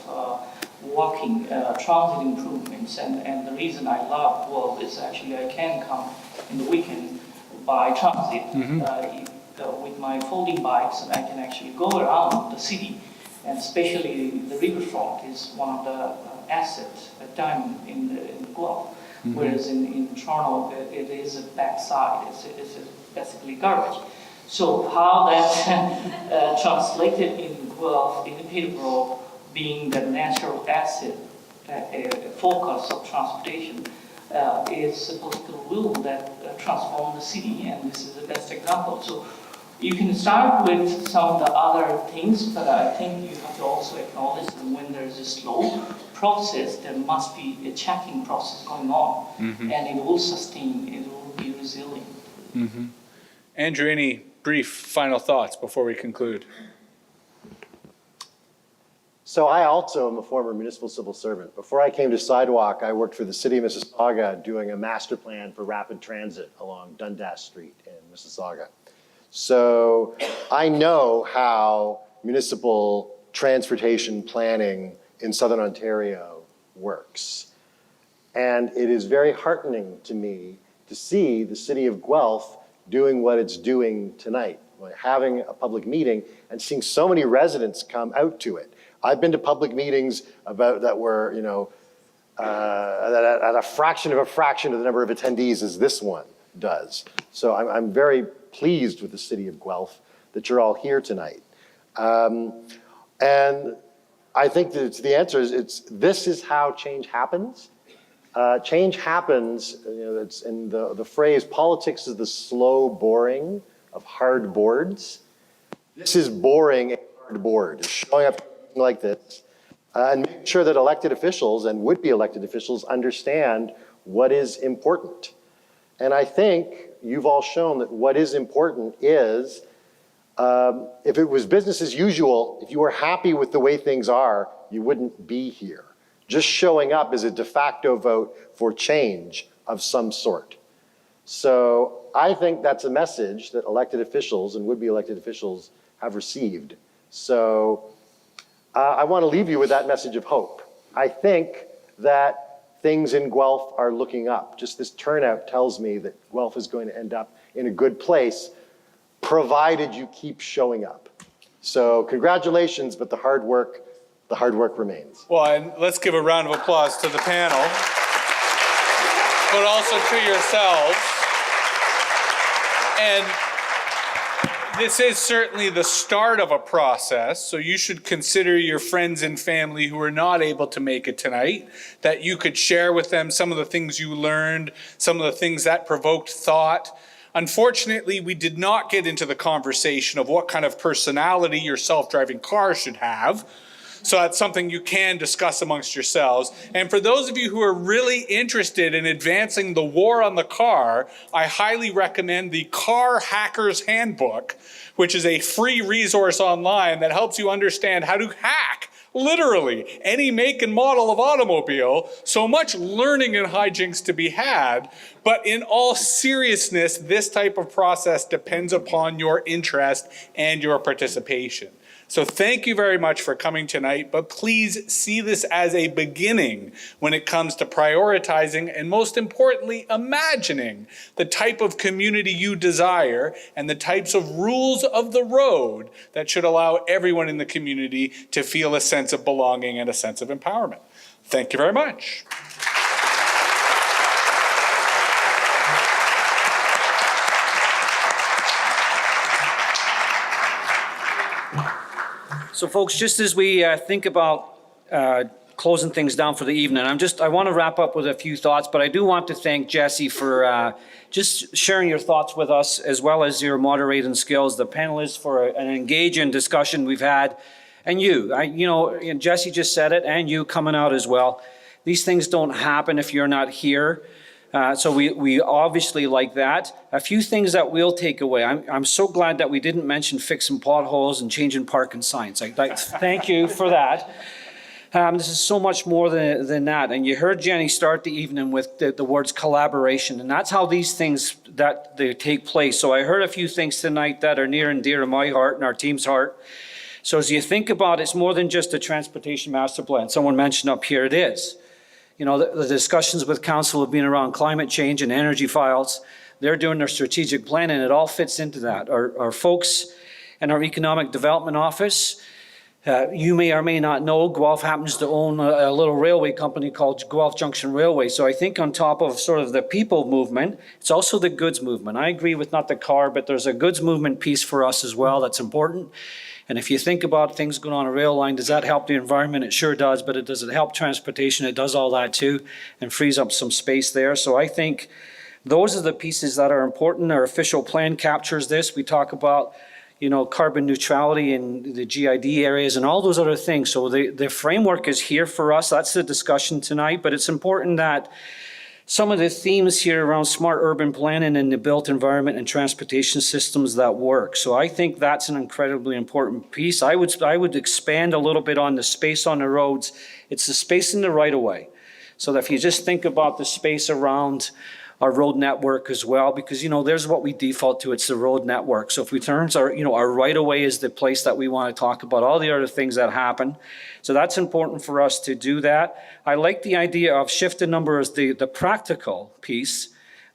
S7: walking, transit improvements, and the reason I love Guelph is actually I can come in the weekend by transit. with my folding bikes, and I can actually go around the city, and especially the riverfront is one of the assets at time in Guelph. Whereas in Toronto, it is a backside, it's basically garbage. So how that translated in Guelph, in Peterborough, being the natural asset, a focus of transportation, is a political will that transformed the city, and this is the best example. So you can start with some of the other things, but I think you have to also acknowledge that when there's a slow process, there must be a checking process going on, and it will sustain, it will be resilient.
S4: Andrew, any brief final thoughts before we conclude?
S9: So I also am a former municipal civil servant. Before I came to Sidewalk, I worked for the city of Mississauga doing a master plan for rapid transit along Dundas Street in Mississauga. So I know how municipal transportation planning in Southern Ontario works. And it is very heartening to me to see the city of Guelph doing what it's doing tonight, like having a public meeting and seeing so many residents come out to it. I've been to public meetings that were, at a fraction of the number of attendees as this one does. So I'm very pleased with the city of Guelph that you're all here tonight. And I think that the answer is this is how change happens. Change happens, it's in the phrase, politics is the slow boring of hard boards. This is boring a hard board. It's showing up like this and making sure that elected officials and would-be elected officials understand what is important. And I think you've all shown that what is important is, if it was business as usual, if you were happy with the way things are, you wouldn't be here. Just showing up is a de facto vote for change of some sort. So I think that's a message that elected officials and would-be elected officials have received. So I want to leave you with that message of hope. I think that things in Guelph are looking up. Just this turnout tells me that Guelph is going to end up in a good place, provided you keep showing up. So congratulations, but the hard work remains.
S4: Well, and let's give a round of applause to the panel, but also to yourselves. And this is certainly the start of a process, so you should consider your friends and family who are not able to make it tonight, that you could share with them some of the things you learned, some of the things that provoked thought. Unfortunately, we did not get into the conversation of what kind of personality your self-driving car should have. So that's something you can discuss amongst yourselves. And for those of you who are really interested in advancing the war on the car, I highly recommend the Car Hacker's Handbook, which is a free resource online that helps you understand how to hack literally any make and model of automobile. So much learning and hijinks to be had. But in all seriousness, this type of process depends upon your interest and your participation. So thank you very much for coming tonight, but please see this as a beginning when it comes to prioritizing and, most importantly, imagining the type of community you desire and the types of rules of the road that should allow everyone in the community to feel a sense of belonging and a sense of empowerment. Thank you very much.
S1: So folks, just as we think about closing things down for the evening, I want to wrap up with a few thoughts, but I do want to thank Jesse for just sharing your thoughts with us, as well as your moderating skills, the panelists for an engaging discussion we've had, and you. And Jesse just said it, and you coming out as well. These things don't happen if you're not here. So we obviously like that. A few things that we'll take away. I'm so glad that we didn't mention fixing potholes and changing parking signs. Thank you for that. This is so much more than that. And you heard Jenny start the evening with the words collaboration. And that's how these things that they take place. So I heard a few things tonight that are near and dear to my heart and our team's heart. So as you think about it, it's more than just a transportation master plan. Someone mentioned up here it is. The discussions with council have been around climate change and energy files, They're doing their strategic plan, and it all fits into that. Our folks in our Economic Development Office, you may or may not know, Guelph happens to own a little railway company called Guelph Junction Railway. So I think on top of sort of the people movement, it's also the goods movement. I agree with not the car, but there's a goods movement piece for us as well that's important. And if you think about things going on a rail line, does that help the environment? It sure does, but does it help transportation? It does all that too, and frees up some space there. So I think those are the pieces that are important. Our official plan captures this. We talk about, you know, carbon neutrality in the GID areas and all those other things. So the framework is here for us. That's the discussion tonight, but it's important that some of the themes here around smart urban planning and the built environment and transportation systems that work. So I think that's an incredibly important piece. I would expand a little bit on the space on the roads. It's the space in the right of way. So that if you just think about the space around our road network as well, because, you know, there's what we default to, it's the road network. So if we turn our, you know, our right of way is the place that we want to talk about all the other things that happen. So that's important for us to do that. I like the idea of shift in number as the practical piece,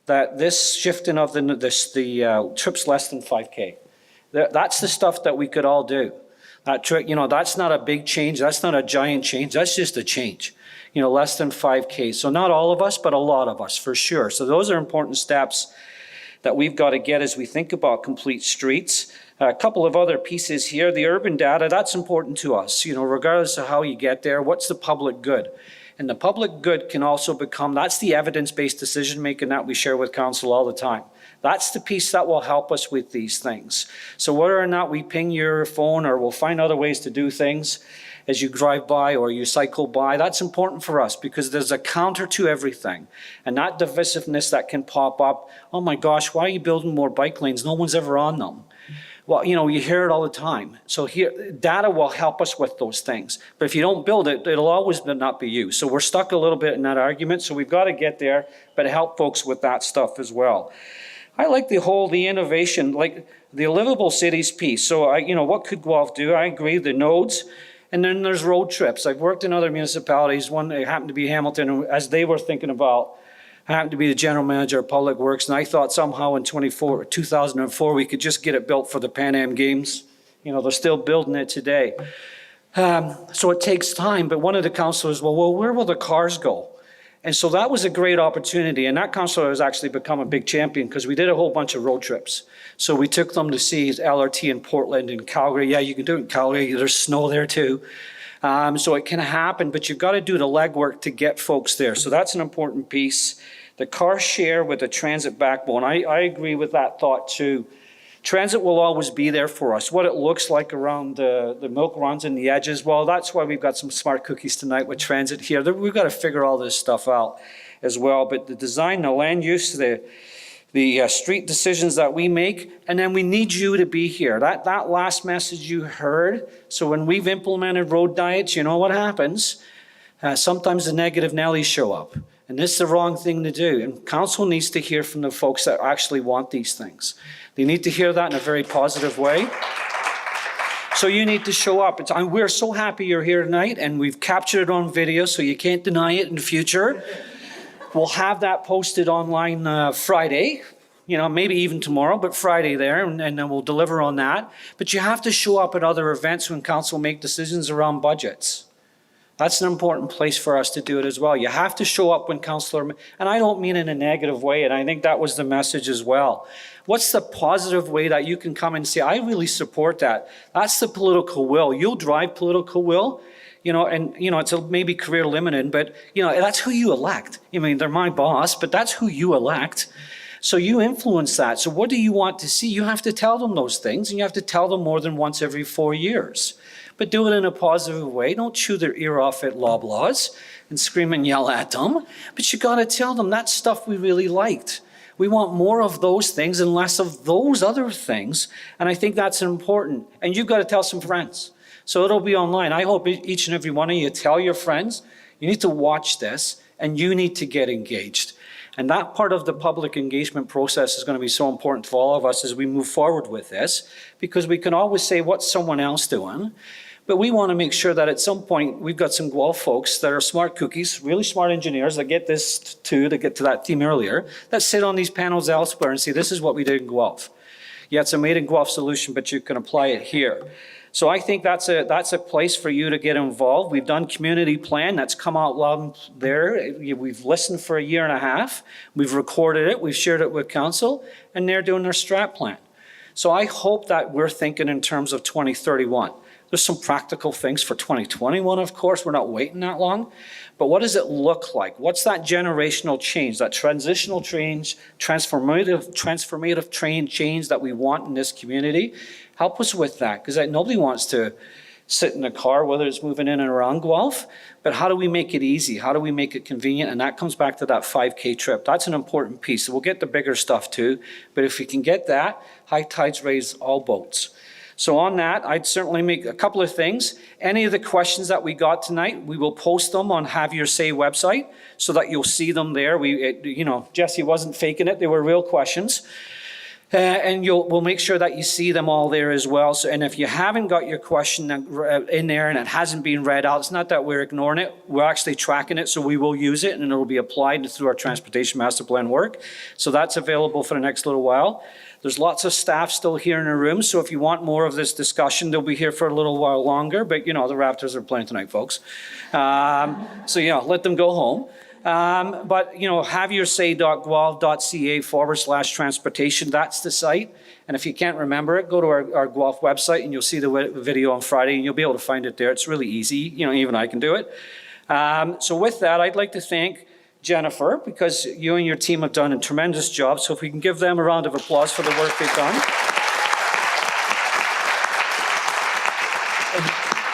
S1: that this shifting of the trips less than 5K. That's the stuff that we could all do. That trick, you know, that's not a big change. That's not a giant change. That's just a change. You know, less than 5K. So not all of us, but a lot of us for sure. So those are important steps that we've got to get as we think about complete streets. A couple of other pieces here. The urban data, that's important to us. You know, regardless of how you get there, what's the public good? And the public good can also become, that's the evidence-based decision making that we share with council all the time. That's the piece that will help us with these things. So whether or not we ping your phone or we'll find other ways to do things, as you drive by or you cycle by, that's important for us because there's a counter to everything. And that divisiveness that can pop up, oh my gosh, why are you building more bike lanes? No one's ever on them. Well, you know, you hear it all the time. So here, data will help us with those things. But if you don't build it, it'll always not be you. So we're stuck a little bit in that argument. So we've got to get there, but help folks with that stuff as well. I like the innovation, like the livable cities piece. So you know, what could Guelph do? I agree, the nodes. And then there's road trips. I've worked in other municipalities. One happened to be Hamilton, and as they were thinking about, I happened to be the general manager of Public Works, and I thought somehow in 2004 we could just get it built for the Pan Am Games. You know, they're still building it today. So it takes time, but one of the councillors, well, where will the cars go? And so that was a great opportunity, and that councillor has actually become a big champion because we did a whole bunch of road trips. So we took them to see LRT in Portland and Calgary. Yeah, you can do it in Calgary. There's snow there too. So it can happen, but you've got to do the legwork to get folks there. So that's an important piece. The car share with the transit backbone. I agree with that thought too. Transit will always be there for us. What it looks like around the milk runs and the edges, well, that's why we've got some smart cookies tonight with transit here. We've got to figure all this stuff out as well. But the design, the land use, the street decisions that we make, and then we need you to be here. That last message you heard, so when we've implemented road diets, you know what happens? Sometimes the negative Nellies show up, and this is the wrong thing to do. And council needs to hear from the folks that actually want these things. They need to hear that in a very positive way. So you need to show up. We're so happy you're here tonight, and we've captured it on video, so you can't deny it in the future. We'll have that posted online Friday, you know, maybe even tomorrow, but Friday there, and then we'll deliver on that. But you have to show up at other events when council make decisions around budgets. That's an important place for us to do it as well. You have to show up when councillor, and I don't mean in a negative way, and I think that was the message as well. What's the positive way that you can come and say, I really support that? That's the political will. You'll drive political will. You know, and, you know, it's maybe career limited, but, you know, that's who you elect. I mean, they're my boss, but that's who you elect. So you influence that. So what do you want to see? You have to tell them those things, and you have to tell them more than once every 4 years. But do it in a positive way. Don't chew their ear off at Loblaws and scream and yell at them. But you got to tell them that stuff we really liked. We want more of those things and less of those other things. And I think that's important. And you've got to tell some friends. So it'll be online. I hope each and every one of you tell your friends, you need to watch this and you need to get engaged. And that part of the public engagement process is going to be so important for all of us as we move forward with this, because we can always say, what's someone else doing? But we want to make sure that at some point, we've got some Guelph folks that are smart cookies, really smart engineers that get this too, to get to that theme earlier, that sit on these panels elsewhere and say, this is what we did in Guelph. Yeah, it's a made in Guelph solution, but you can apply it here. So I think that's a place for you to get involved. We've done community plan, that's come out loud there. We've listened for a year and a half. We've recorded it, we've shared it with council, and they're doing their strat plan. So I hope that we're thinking in terms of 2031. There's some practical things for 2021, of course, we're not waiting that long. But what does it look like? What's that generational change, that transitional change, transformative change that we want in this community? Help us with that, because nobody wants to sit in a car, whether it's moving in and around Guelph, but how do we make it easy? How do we make it convenient? And that comes back to that 5K trip. That's an important piece. We'll get the bigger stuff too, but if we can get that, high tides raise all boats. So on that, I'd certainly make a couple of things. Any of the questions that we got tonight, we will post them on Have Your Say website so that you'll see them there. Jesse wasn't faking it. They were real questions. And we'll make sure that you see them all there as well. So, and if you haven't got your question in there and it hasn't been read out, it's not that we're ignoring it. We're actually tracking it, so we will use it, and it will be applied through our Transportation Master Plan work. So that's available for the next little while. There's lots of staff still here in the room, so if you want more of this discussion, they'll be here for a little while longer. But, the Raptors are playing tonight, folks. So, let them go home. But, haveyoursay.guelph.ca/transportation. That's the site. And if you can't remember it, go to our Guelph website and you'll see the video on Friday and you'll be able to find it there. It's really easy. Even I can do it. So with that, I'd like to thank Jennifer, because you and your team have done a tremendous job. So if we can give them a round of applause for the work they've done.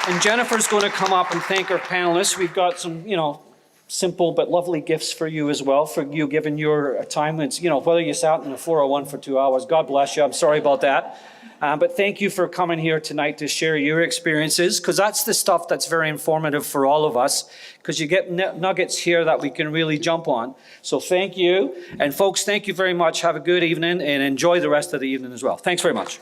S1: And Jennifer's going to come up and thank our panelists. We've got some, simple but lovely gifts for you as well, for you giving your time. It's, whether you sat in a 401 for 2 hours, God bless you. I'm sorry about that. But thank you for coming here tonight to share your experiences, because that's the stuff that's very informative for all of us, because you get nuggets here that we can really jump on. So thank you. And folks, thank you very much. Have a good evening and enjoy the rest of the evening as well. Thanks very much.